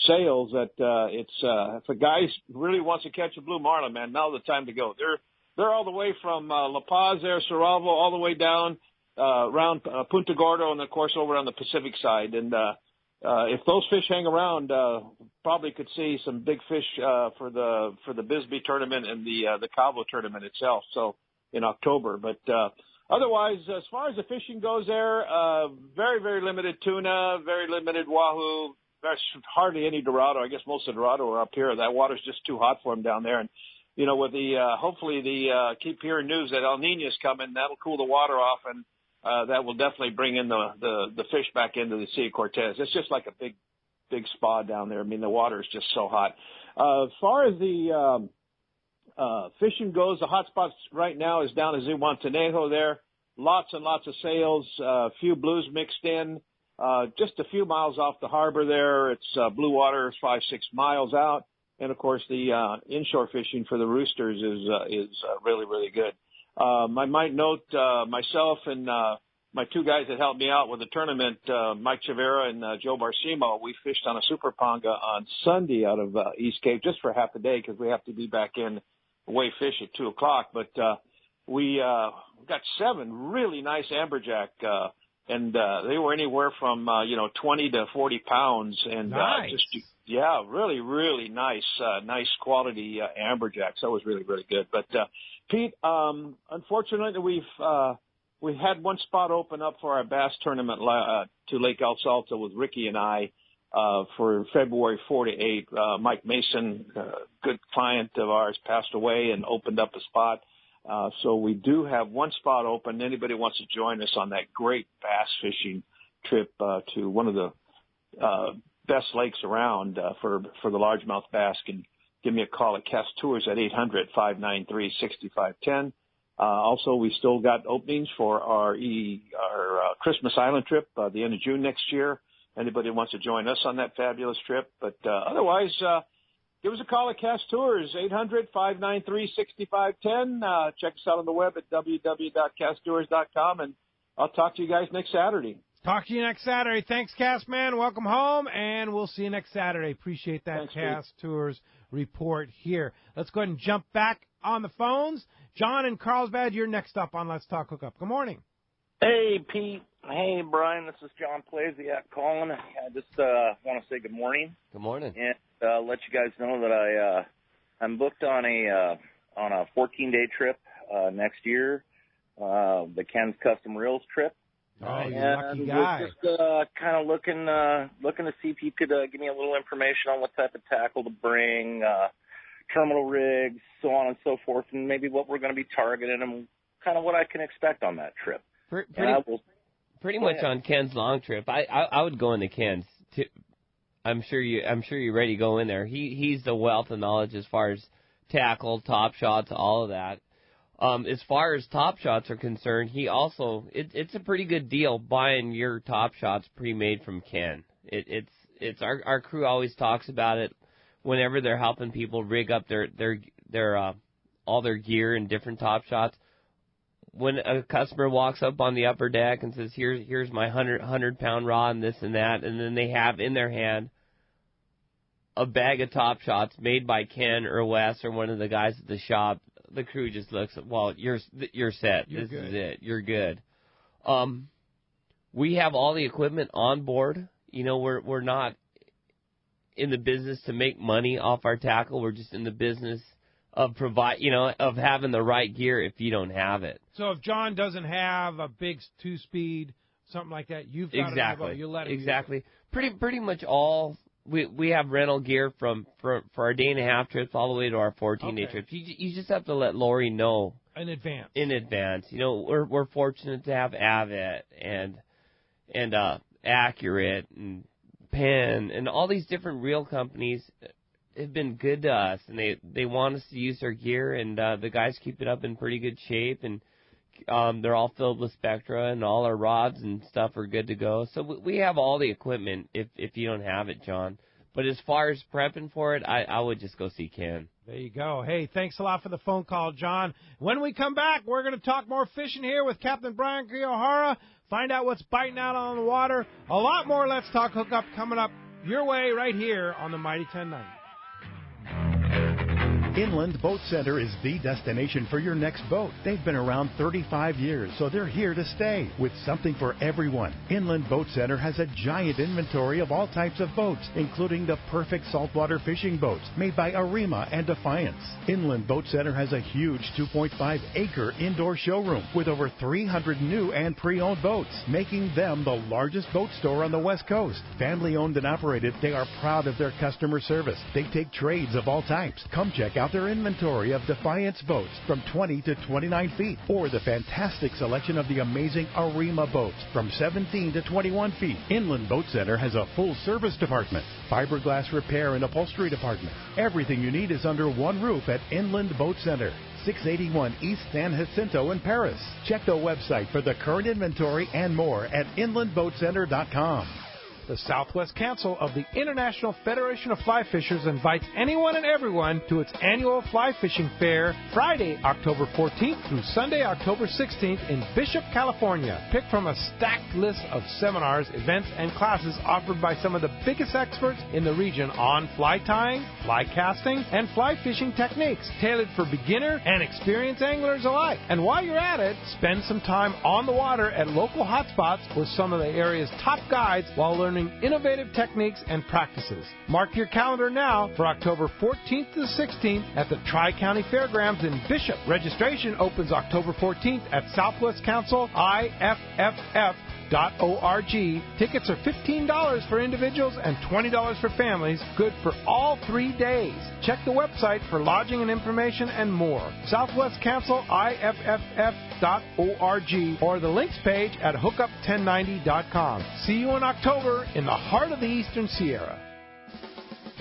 sails, that if a guy really wants to catch a blue marlin, man, now's the time to go. They're all the way from La Paz, there, Cerralvo, all the way down around Punta Gordo, and of course over on the Pacific side. And if those fish hang around, probably could see some big fish for the Bisbee tournament and the Cabo tournament itself. So in October, but otherwise, as far as the fishing goes, there very, very limited tuna, very limited wahoo. There's hardly any Dorado. I guess most of the Dorado are up here. That water's just too hot for them down there. And you know, with hopefully keep hearing news that El Niño's coming. That'll cool the water off, and that will definitely bring in the fish back into the Sea of Cortez. It's just like a big spa down there. I mean, the water is just so hot. As far as the fishing goes, the hot spots right now is down at Zihuatanejo there. Lots and lots of sails, a few blues mixed in. Just a few miles off the harbor there. It's blue water, 5-6 miles out. And, of course, the inshore fishing for the roosters is really, really good. I might note myself and my two guys that helped me out with the tournament, Mike Chavera and Joe Barcimo, we fished on a Super Ponga on Sunday out of East Cape just for half a day because we have to be back in weigh fish at 2 o'clock. But we got 7 really nice amberjack, and they were anywhere from 20 to 40 pounds, and nice. Really, really nice quality amberjack. So it was really, really good. But Pete, unfortunately, we had one spot open up for our bass tournament to Lake El Salto with Ricky and I for February 4 to 8. Mike Mason, good client of ours, passed away and opened up a spot. So we do have one spot open. Anybody wants to join us on that great bass fishing trip to one of the best lakes around for the largemouth bass can give me a call at Cast Tours at 800-593-6510. Also, we still got openings for our Christmas Island trip the end of June next year. Anybody wants to join us on that fabulous trip. But otherwise, give us a call at Cast Tours, 800-593-6510. Check us out on the web at www.casttours.com, and I'll talk to you guys next Saturday. Talk to you next Saturday. Thanks, Cast Man. Welcome home, and we'll see you next Saturday. Appreciate that. Thanks, Cast Tours report here. Let's go ahead and jump back on the phones. John in Carlsbad, you're next up on Let's Talk Hookup. Good morning. Hey, Pete. Hey, Brian. This is John Plasiak calling. I just want to say good morning. Good morning. And let you guys know that I'm booked on a 14-day trip next year, the Ken's Custom Reels trip. Oh, you and lucky guy. We're just kind of looking to see if you could give me a little information on what type of tackle to bring, terminal rigs, so on and so forth, and maybe what we're going to be targeting and kind of what I can expect on that trip. Pretty much on Ken's long trip. I would go into Ken's. I'm sure you're ready to go in there. He's the wealth of knowledge as far as tackle, top shots, all of that. As far as top shots are concerned, he also it's a pretty good deal buying your top shots pre-made from Ken. It's our crew always talks about it whenever they're helping people rig up their all their gear and different top shots. When a customer walks up on the upper deck and says, "Here's my 100-pound rod and this and that," and then they have in their hand a bag of top shots made by Ken or Wes or one of the guys at the shop, the crew just looks at, well, you're set. This is it. You're good. We have all the equipment on board. We're not in the business to make money off our tackle. We're just in the business of of having the right gear if you don't have it. So if John doesn't have a big 2-speed, something like that, you've got it on the boat. You let him exactly. Pretty much all we have rental gear for our day-and-a-half trips all the way to our 14-day trips. You just have to let Lori know in advance. We're fortunate to have Avett and Accurate and Penn and all these different reel companies have been good to us, and they want us to use their gear, and the guys keep it up in pretty good shape, and they're all filled with Spectra, and all our rods and stuff are good to go. So we have all the equipment if you don't have it, John. But as far as prepping for it, I would just go see Ken. There you go. Hey, thanks a lot for the phone call, John. When we come back, we're going to talk more fishing here with Captain Brian Kiyohara, find out what's biting out on the water. A lot more Let's Talk Hookup coming up your way right here on the Mighty 1090. Inland Boat Center is the destination for your next boat. They've been around 35 years, so they're here to stay with something for everyone. Inland Boat Center has a giant inventory of all types of boats, including the perfect saltwater fishing boats made by Arima and Defiance. Inland Boat Center has a huge 2.5-acre indoor showroom with over 300 new and pre-owned boats, making them the largest boat store on the West Coast. Family owned and operated, they are proud of their customer service. They take trades of all types. Come check out their inventory of Defiance boats from 20 to 29 feet, or the fantastic selection of the amazing Arima boats from 17 to 21 feet. Inland Boat Center has a full service department, fiberglass repair and upholstery department. Everything you need is under one roof at Inland Boat Center, 681 East San Jacinto in Paris. Check the website for the current inventory and more at inlandboatcenter.com. The Southwest Council of the International Federation of Fly Fishers invites anyone and everyone to its annual fly fishing fair, Friday, October 14th through Sunday, October 16th in Bishop, California. Pick from a stacked list of seminars, events, and classes offered by some of the biggest experts in the region on fly tying, fly casting, and fly fishing techniques, tailored for beginner and experienced anglers alike. And while you're at it, spend some time on the water at local hotspots with some of the area's top guides while learning innovative techniques and practices. Mark your calendar now for October 14th to 16th at the Tri-County Fairgrounds in Bishop. Registration opens October 14th at Southwest Council IFFF.org. Tickets are $15 for individuals and $20 for families, good for all 3 days. Check the website for lodging and information and more. Southwest Council IFFF.org or the links page at hookup1090.com. See you in October in the heart of the Eastern Sierra.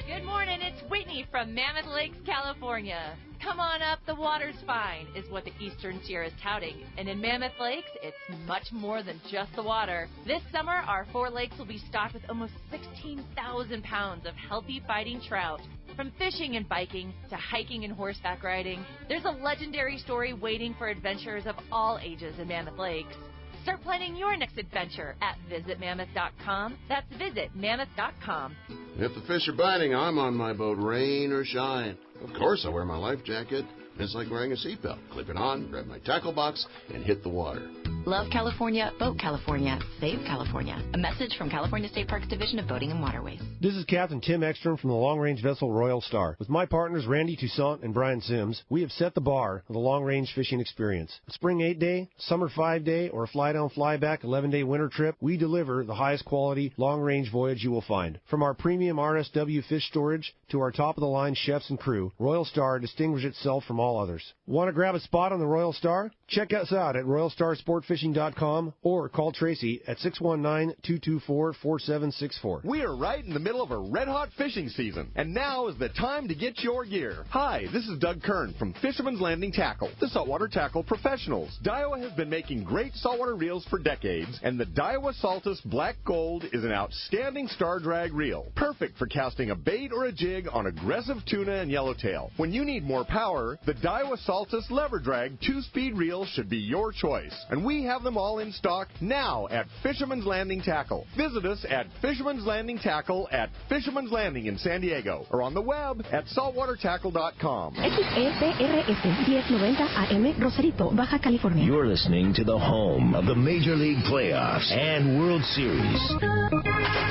Good morning, it's Whitney from Mammoth Lakes, California. Come on up, the water's fine, is what the Eastern Sierra is touting. And in Mammoth Lakes, it's much more than just the water. This summer, our 4 lakes will be stocked with almost 16,000 pounds of healthy fighting trout. From fishing and biking to hiking and horseback riding, there's a legendary story waiting for adventurers of all ages in Mammoth Lakes. Start planning your next adventure at visitmammoth.com. That's visitmammoth.com. If the fish are biting, I'm on my boat, rain or shine. Of course, I wear my life jacket. It's like wearing a seatbelt. Clip it on, grab my tackle box, and hit the water. Love California, Boat California, Save California. A message from California State Parks Division of Boating and Waterways. This is Captain Tim Ekstrom from the long-range vessel Royal Star. With my partners Randy Toussaint and Brian Sims, we have set the bar for the long-range fishing experience. A spring 8-day, summer 5-day, or a fly-down, fly-back 11-day winter trip, we deliver the highest quality long-range voyage you will find. From our premium RSW fish storage to our top-of-the-line chefs and crew, Royal Star distinguishes itself from all others. Want to grab a spot on the Royal Star? Check us out at RoyalStarSportFishing.com or call Tracy at 619-224-4764. We are right in the middle of a red-hot fishing season, and now is the time to get your gear. Hi, this is Doug Kern from Fisherman's Landing Tackle, the saltwater tackle professionals. Daiwa has been making great saltwater reels for decades, and the Daiwa Saltus Black Gold is an outstanding star drag reel, perfect for casting a bait or a jig on aggressive tuna and yellowtail. When you need more power, the Daiwa Saltus Lever Drag 2-speed reel should be your choice, and we have them all in stock now at Fisherman's Landing Tackle. Visit us at Fisherman's Landing Tackle at Fisherman's Landing in San Diego, or on the web at saltwatertackle.com. XEPRS 1090 AM, Rosarito, Baja California. You're listening to the home of the Major League Playoffs and World Series.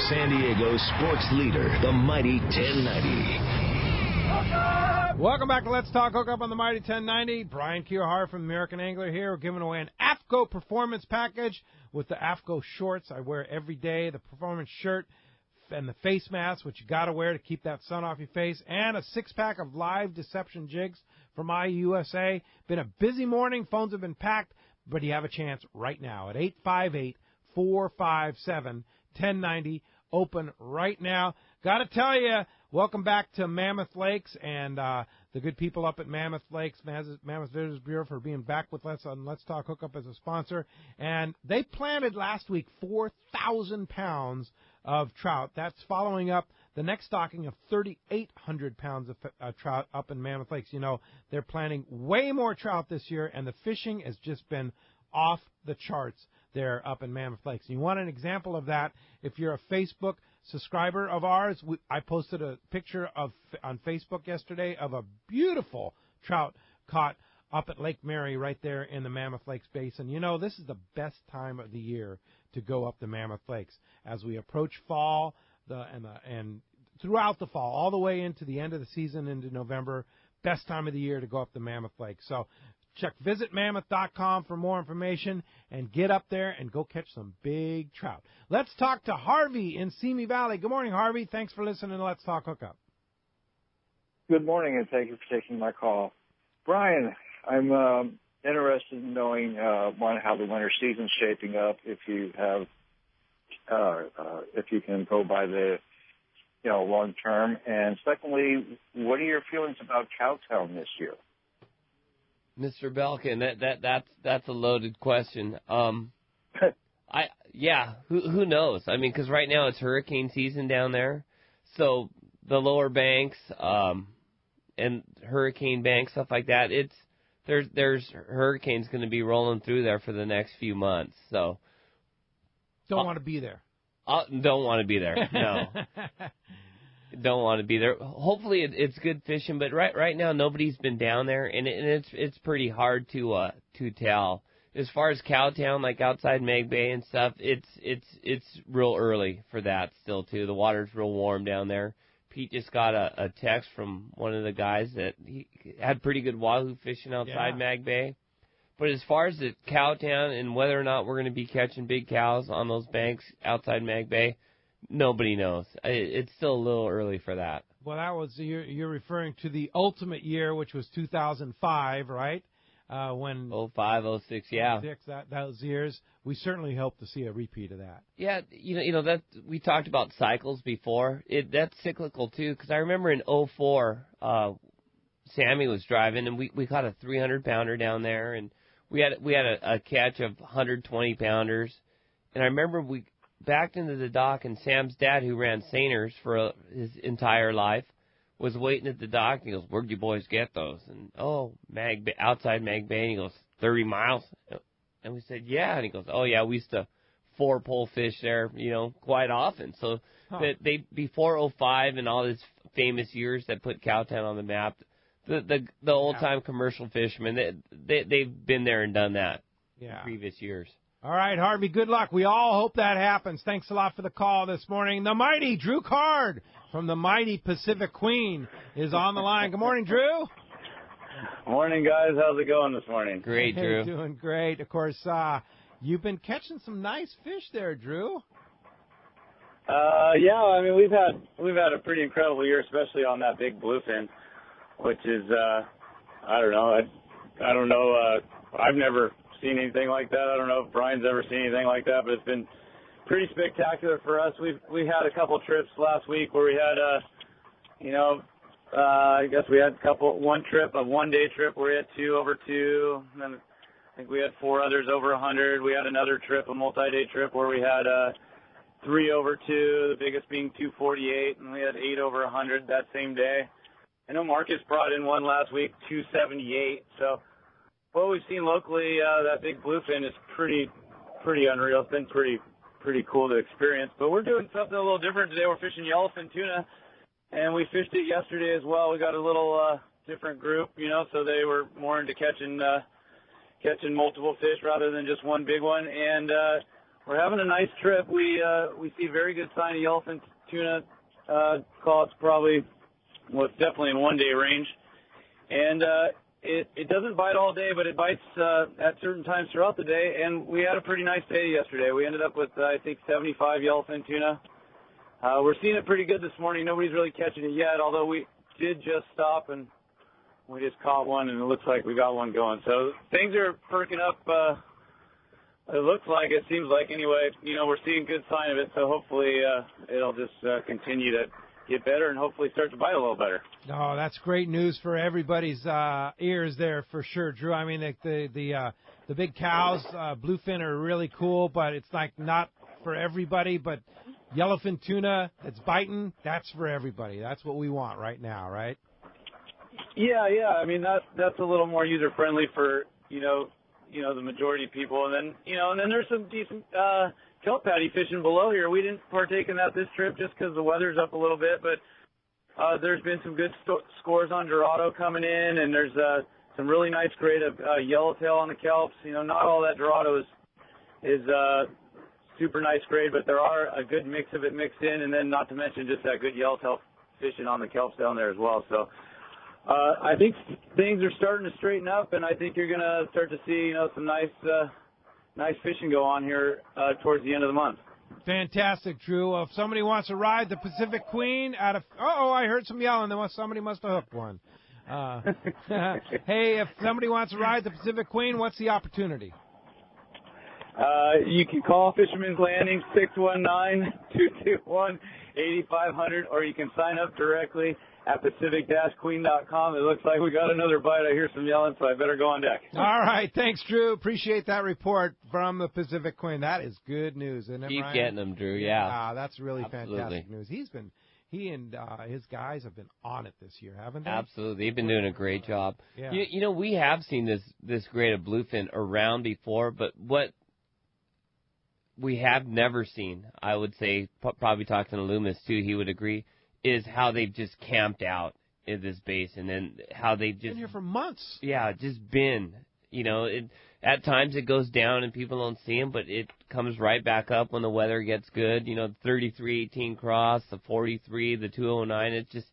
San Diego's sports leader, the Mighty 1090. Welcome back to Let's Talk Hookup on the Mighty 1090. Brian Kiyohara from American Angler here. We're giving away an AFCO performance package with the AFCO shorts I wear every day, the performance shirt, and the face mask, which you got to wear to keep that sun off your face, and a 6-pack of live deception jigs from IUSA. Been a busy morning. Phones have been packed, but you have a chance right now at 858-457-1090. Open right now. Got to tell you, welcome back to Mammoth Lakes and the good people up at Mammoth Lakes, Mammoth Visitors Bureau, for being back with us on Let's Talk Hookup as a sponsor. And they planted last week 4,000 pounds of trout. That's following up the next stocking of 3,800 pounds of trout up in Mammoth Lakes. You know, they're planting way more trout this year, and the fishing has just been off the charts there up in Mammoth Lakes. And you want an example of that? If you're a Facebook subscriber of ours, I posted a picture on Facebook yesterday of a beautiful trout caught up at Lake Mary right there in the Mammoth Lakes Basin. You know, this is the best time of the year to go up the Mammoth Lakes as we approach fall and throughout the fall, all the way into the end of the season into November. Best time of the year to go up the Mammoth Lakes. So check visitmammoth.com for more information and get up there and go catch some big trout. Let's talk to Harvey in Simi Valley. Good morning, Harvey. Thanks for listening to Let's Talk Hookup. Good morning, and thank you for taking my call. Brian, I'm interested in knowing, one, how the winter season's shaping up, if you have, if you can go by the, long term. And secondly, what are your feelings about Cowtown this year? Mr. Belkin, that's a loaded question. Who knows? I mean, because right now it's hurricane season down there, so the lower banks and hurricane banks, stuff like that. There's hurricanes going to be rolling through there for the next few months. So don't want to be there. Don't want to be there. No. Don't want to be there. Hopefully it's good fishing, but right now nobody's been down there, and it's pretty hard to tell. As far as Cowtown, like outside Mag Bay and stuff, it's real early for that still too. The water's real warm down there. Pete just got a text from one of the guys that he had pretty good wahoo fishing outside Mag Bay. But as far as the Cowtown and whether or not we're going to be catching big cows on those banks outside Mag Bay, nobody knows. It's still a little early for that. Well, that was you're referring to the ultimate year, which was 2005, right? When 05, 06, yeah. Those years, we certainly hope to see a repeat of that. Yeah, you know that we talked about cycles before. That's cyclical too, because I remember in 04, Sammy was driving, and we caught a 300-pounder down there, and we had a catch of 120-pounders, and I remember we backed into the dock, and Sam's dad, who ran seiners for his entire life, was waiting at the dock, and he goes, "Where'd you boys get those?" And, outside Mag Bay, and he goes, 30 miles? And we said, yeah. And he goes, oh, yeah, we used to 4-pole fish there, quite often. So that before 05 and all these famous years that put Cowtown on the map, the old-time commercial fishermen, they've been there and done that in previous years. All right, Harvey, good luck. We all hope that happens. Thanks a lot for the call this morning. The mighty Drew Card from the mighty Pacific Queen is on the line. Good morning, Drew. Morning, guys. How's it going this morning? Great, Drew. Doing great. Of course, you've been catching some nice fish there, Drew. Yeah, I mean we've had a pretty incredible year, especially on that big bluefin, which is I don't know. I've never seen anything like that. I don't know if Brian's ever seen anything like that, but it's been pretty spectacular for us. We had a couple trips last week where we had I guess we had a one-day trip where we had 2 over 2, and then I think we had 4 others over 100. We had another trip, a multi-day trip, where we had 3 over 2, the biggest being 248, and we had 8 over 100 that same day. I know Marcus brought in one last week, 278. So what we've seen locally, that big bluefin is pretty unreal. It's been pretty cool to experience. But we're doing something a little different today. We're fishing yellowfin tuna, and we fished it yesterday as well. We got a little different group, so they were more into catching multiple fish rather than just one big one. And we're having a nice trip. We see very good sign of yellowfin tuna. Call it's probably, it's definitely in 1-day range. And it doesn't bite all day, but it bites at certain times throughout the day. And we had a pretty nice day yesterday. We ended up with, I think, 75 yellowfin tuna. We're seeing it pretty good this morning. Nobody's really catching it yet, although we did just stop and we just caught one, and it looks like we got one going. So things are perking up. It seems like anyway. We're seeing good sign of it, so hopefully it'll just continue to get better and hopefully start to bite a little better. Oh, that's great news for everybody's ears there for sure, Drew. I mean, the big cows, bluefin are really cool, but it's like not for everybody. But yellowfin tuna that's biting, that's for everybody. That's what we want right now, right? Yeah. I mean, that's a little more user friendly for the majority of people, and then there's some decent kelp patty fishing below here. We didn't partake in that this trip just because the weather's up a little bit, but there's been some good scores on Dorado coming in, and there's some really nice grade of yellowtail on the kelps. Not all that Dorado is super nice grade, but there are a good mix of it mixed in, and then not to mention just that good yellowtail fishing on the kelps down there as well. So I think things are starting to straighten up, and I think you're going to start to see some nice fishing go on here towards the end of the month. Fantastic, Drew. If somebody wants to ride the Pacific Queen I heard some yelling. Somebody must have hooked one. Hey, if somebody wants to ride the Pacific Queen, what's the opportunity? You can call Fisherman's Landing 619-221-8500, or you can sign up directly at Pacific-Queen.com. It looks like we got another bite. I hear some yelling, so I better go on deck. All right. Thanks, Drew. Appreciate that report from the Pacific Queen. That is good news, isn't it, Keep Brian? getting them, Drew, yeah. That's really Absolutely. fantastic news. He and his guys have been on it this year, haven't they? Absolutely. They've been doing a great job. Yeah. You know, we have seen this grade of bluefin around before, but what we have never seen, I would say, probably talking to Loomis too, he would agree, is how they've just camped out in this basin and how they've just been here for months. Yeah, just been. You know, at times it goes down and people don't see them, but it comes right back up when the weather gets good. You know, the 3318 cross, the 43, the 209. It just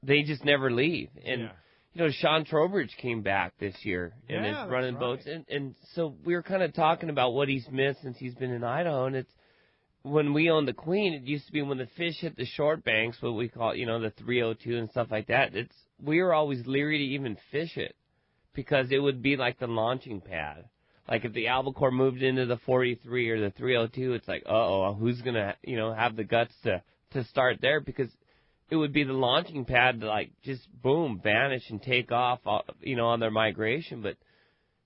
they just never leave. And you know, Sean Trowbridge came back this year and is running boats, and so we were kind of talking about what he's missed since he's been in Idaho, and it's. When we owned the Queen, it used to be when the fish hit the short banks, what we call, you know, the 302 and stuff like that. We were always leery to even fish it because it would be like the launching pad. Like if the albacore moved into the 43 or the 302, it's like, who's gonna, you know, have the guts to start there, because it would be the launching pad to like just boom, vanish and take off, you know, on their migration, but.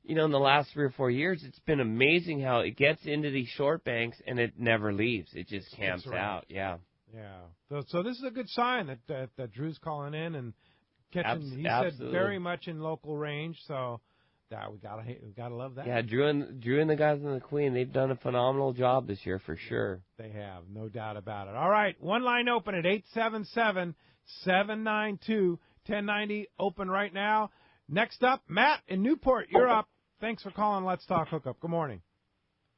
You know, in the last 3 or 4 years, it's been amazing how it gets into these short banks and it never leaves. It just camps out. Yeah. Yeah. So this is a good sign that Drew's calling in and catching. He absolutely. said very much in local range. So we gotta love that. Yeah, Drew and the guys in the Queen, they've done a phenomenal job this year for sure. They have, no doubt about it. All right, one line open at 877-792-1090. Open right now. Next up, Matt in Newport. You're up. Thanks for calling Let's Talk Hookup. Good morning.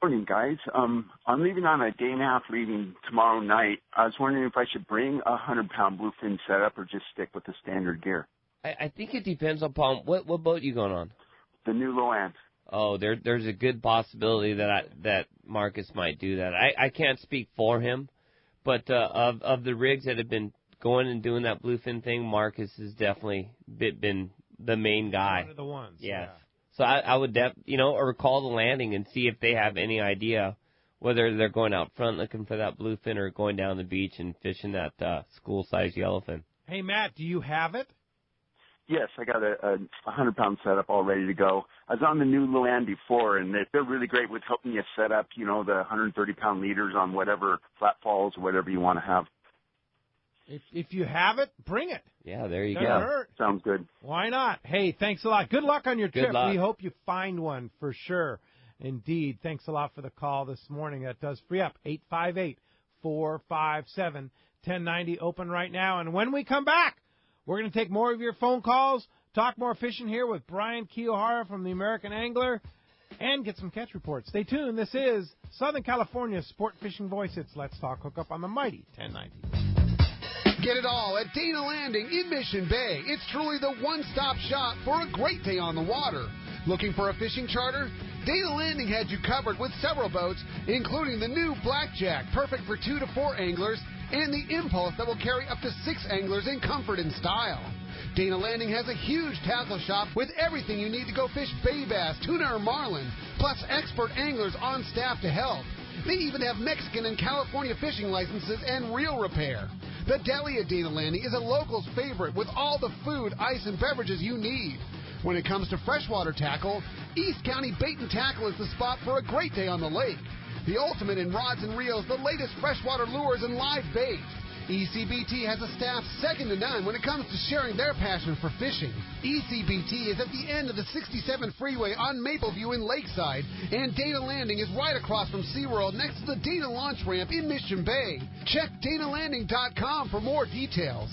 Morning, guys. I'm leaving on a day and a half, leaving tomorrow night. I was wondering if I should bring a 100-pound bluefin setup or just stick with the standard gear. I think it depends upon what boat you going on. The new Loans. Oh, there's a good possibility that Marcus might do that. I can't speak for him, but of the rigs that have been going and doing that bluefin thing, Marcus has definitely been the main guy. One of the ones. Yes. Yeah. So I would, or call the landing and see if they have any idea whether they're going out front looking for that bluefin or going down the beach and fishing that school-sized yellowfin. Hey, Matt, do you have it? Yes, I got a 100-pound setup all ready to go. I was on the new Loan before, and they're really great with helping you set up, you know, the 130-pound leaders on whatever flat falls or whatever you want to have. If you have it, bring it. Yeah, there you Doesn't go. Hurt. Sounds good. Why not? Hey, thanks a lot. Good luck on your trip. Luck. We hope you find one for sure. Indeed. Thanks a lot for the call this morning. That does free up. 858-457-1090. Open right now. And when we come back, we're going to take more of your phone calls, talk more fishing here with Brian Kiyohara from the American Angler, and get some catch reports. Stay tuned. This is Southern California's sport fishing voice. It's Let's Talk Hookup on the mighty 1090. Get it all at Dana Landing in Mission Bay. It's truly the one-stop shop for a great day on the water. Looking for a fishing charter? Dana Landing had you covered with several boats, including the new Blackjack, perfect for 2 to 4 anglers, and the Impulse that will carry up to 6 anglers in comfort and style. Dana Landing has a huge tackle shop with everything you need to go fish bay bass, tuna, or marlin, plus expert anglers on staff to help. They even have Mexican and California fishing licenses and reel repair. The deli at Dana Landing is a local's favorite with all the food, ice, and beverages you need. When it comes to freshwater tackle, East County Bait and Tackle is the spot for a great day on the lake. The ultimate in rods and reels, the latest freshwater lures, and live bait. ECBT has a staff second to none when it comes to sharing their passion for fishing. ECBT is at the end of the 67 freeway on Mapleview in Lakeside, and Dana Landing is right across from SeaWorld next to the Dana Launch Ramp in Mission Bay. Check DanaLanding.com for more details.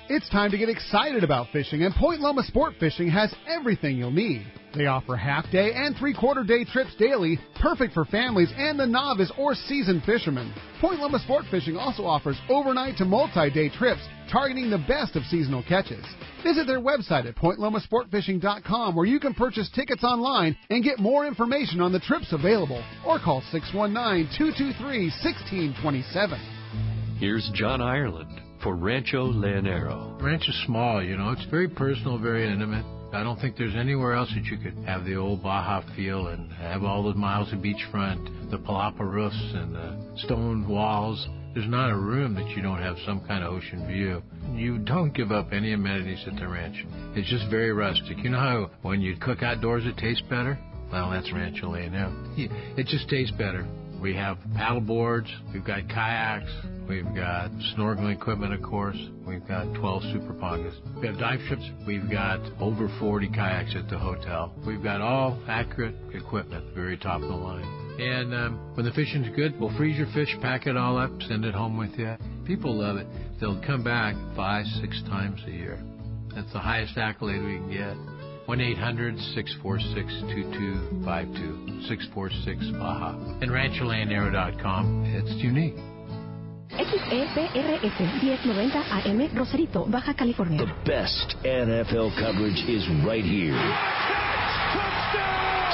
It's time to get excited about fishing, and Point Loma Sport Fishing has everything you'll need. They offer half-day and three-quarter-day trips daily, perfect for families and the novice or seasoned fishermen. Point Loma Sport Fishing also offers overnight to multi-day trips, targeting the best of seasonal catches. Visit their website at pointlomasportfishing.com, where you can purchase tickets online and get more information on the trips available, or call 619-223-1627. Here's John Ireland for Rancho Leonero. Ranch is small, you know. It's very personal, very intimate. I don't think there's anywhere else that you could have the old Baja feel and have all the miles of beachfront, the palapa roofs and the stone walls. There's not a room that you don't have some kind of ocean view. You don't give up any amenities at the ranch. It's just very rustic. You know how when you cook outdoors it tastes better? Well, that's Rancho La Union. It just tastes better. We have paddle boards, we've got kayaks, we've got snorkeling equipment, of course. We've got 12 super pongas. We have dive trips. We've got over 40 kayaks at the hotel. We've got all accurate equipment, very top of the line. And when the fishing's good, we'll freeze your fish, pack it all up, send it home with you. People love it. They'll come back 5-6 times a year. That's the highest accolade we can get. 1-800-646-2252, 646-BAJA. And RanchoLandAero.com. It's unique. XEPRS 1090 AM Rosarito, Baja California. The best NFL coverage is right here.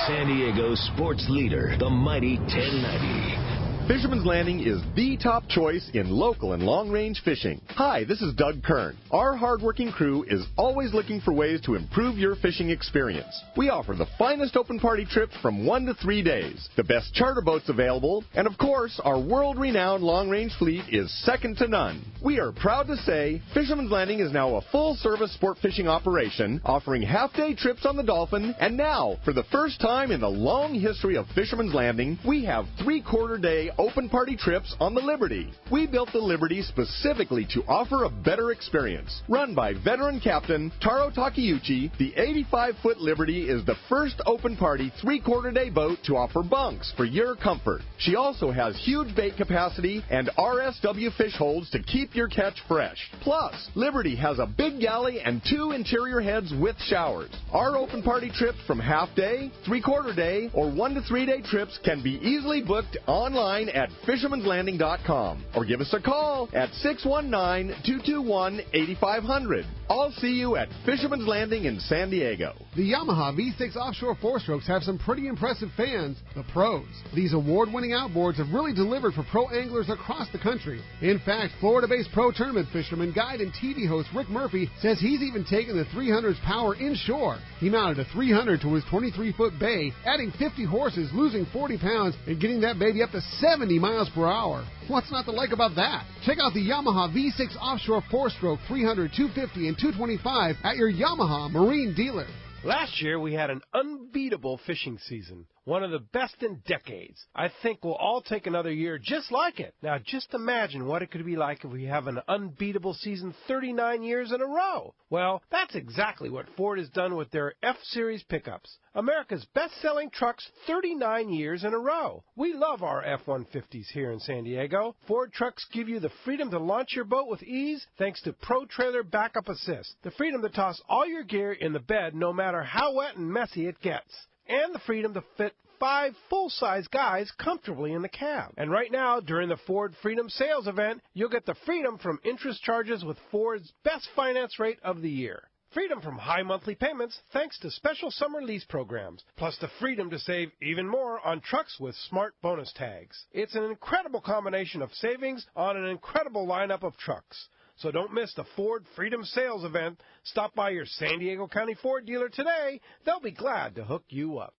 San Diego sports leader, the mighty 1090. Fisherman's Landing is the top choice in local and long-range fishing. Hi, this is Doug Kern. Our hard-working crew is always looking for ways to improve your fishing experience. We offer the finest open party trips from 1 to 3 days, the best charter boats available, and of course, our world-renowned long-range fleet is second to none. We are proud to say Fisherman's Landing is now a full-service sport fishing operation, offering half-day trips on the Dolphin, and now, for the first time in the long history of Fisherman's Landing, we have 3/4-day open party trips on the Liberty. We built the Liberty specifically to offer a better experience. Run by veteran captain Taro Takeuchi, the 85-foot Liberty is the first open party 3/4-day boat to offer bunks for your comfort. She also has huge bait capacity and RSW fish holds to keep your catch fresh. Plus, Liberty has a big galley and 2 interior heads with showers. Our open party trips from half-day, 3/4-day, or 1 to 3 day trips can be easily booked online at fishermanslanding.com or give us a call at 619-221-8500. I'll see you at Fisherman's Landing in San Diego. The Yamaha V6 Offshore 4-strokes have some pretty impressive fans, the pros. These award-winning outboards have really delivered for pro anglers across the country. In fact, Florida-based pro tournament fisherman, guide, and TV host Rick Murphy says he's even taken the 300's power inshore. He mounted a 300 to his 23-foot bay, adding 50 horses, losing 40 pounds, and getting that baby up to 70 miles per hour. What's not to like about that? Check out the Yamaha V6 Offshore 4-stroke 300, 250, and 225 at your Yamaha Marine dealer. Last year, we had an unbeatable fishing season, one of the best in decades. I think we'll all take another year just like it. Now, just imagine what it could be like if we have an unbeatable season 39 years in a row. Well, that's exactly what Ford has done with their F-Series pickups, America's best-selling trucks 39 years in a row. We love our F-150s here in San Diego. Ford trucks give you the freedom to launch your boat with ease thanks to Pro Trailer Backup Assist, the freedom to toss all your gear in the bed no matter how wet and messy it gets, and the freedom to fit 5 full-size guys comfortably in the cab. And right now, during the Ford Freedom Sales event, you'll get the freedom from interest charges with Ford's best finance rate of the year. Freedom from high monthly payments thanks to special summer lease programs, plus the freedom to save even more on trucks with smart bonus tags. It's an incredible combination of savings on an incredible lineup of trucks. So don't miss the Ford Freedom Sales event. Stop by your San Diego County Ford dealer today. They'll be glad to hook you up.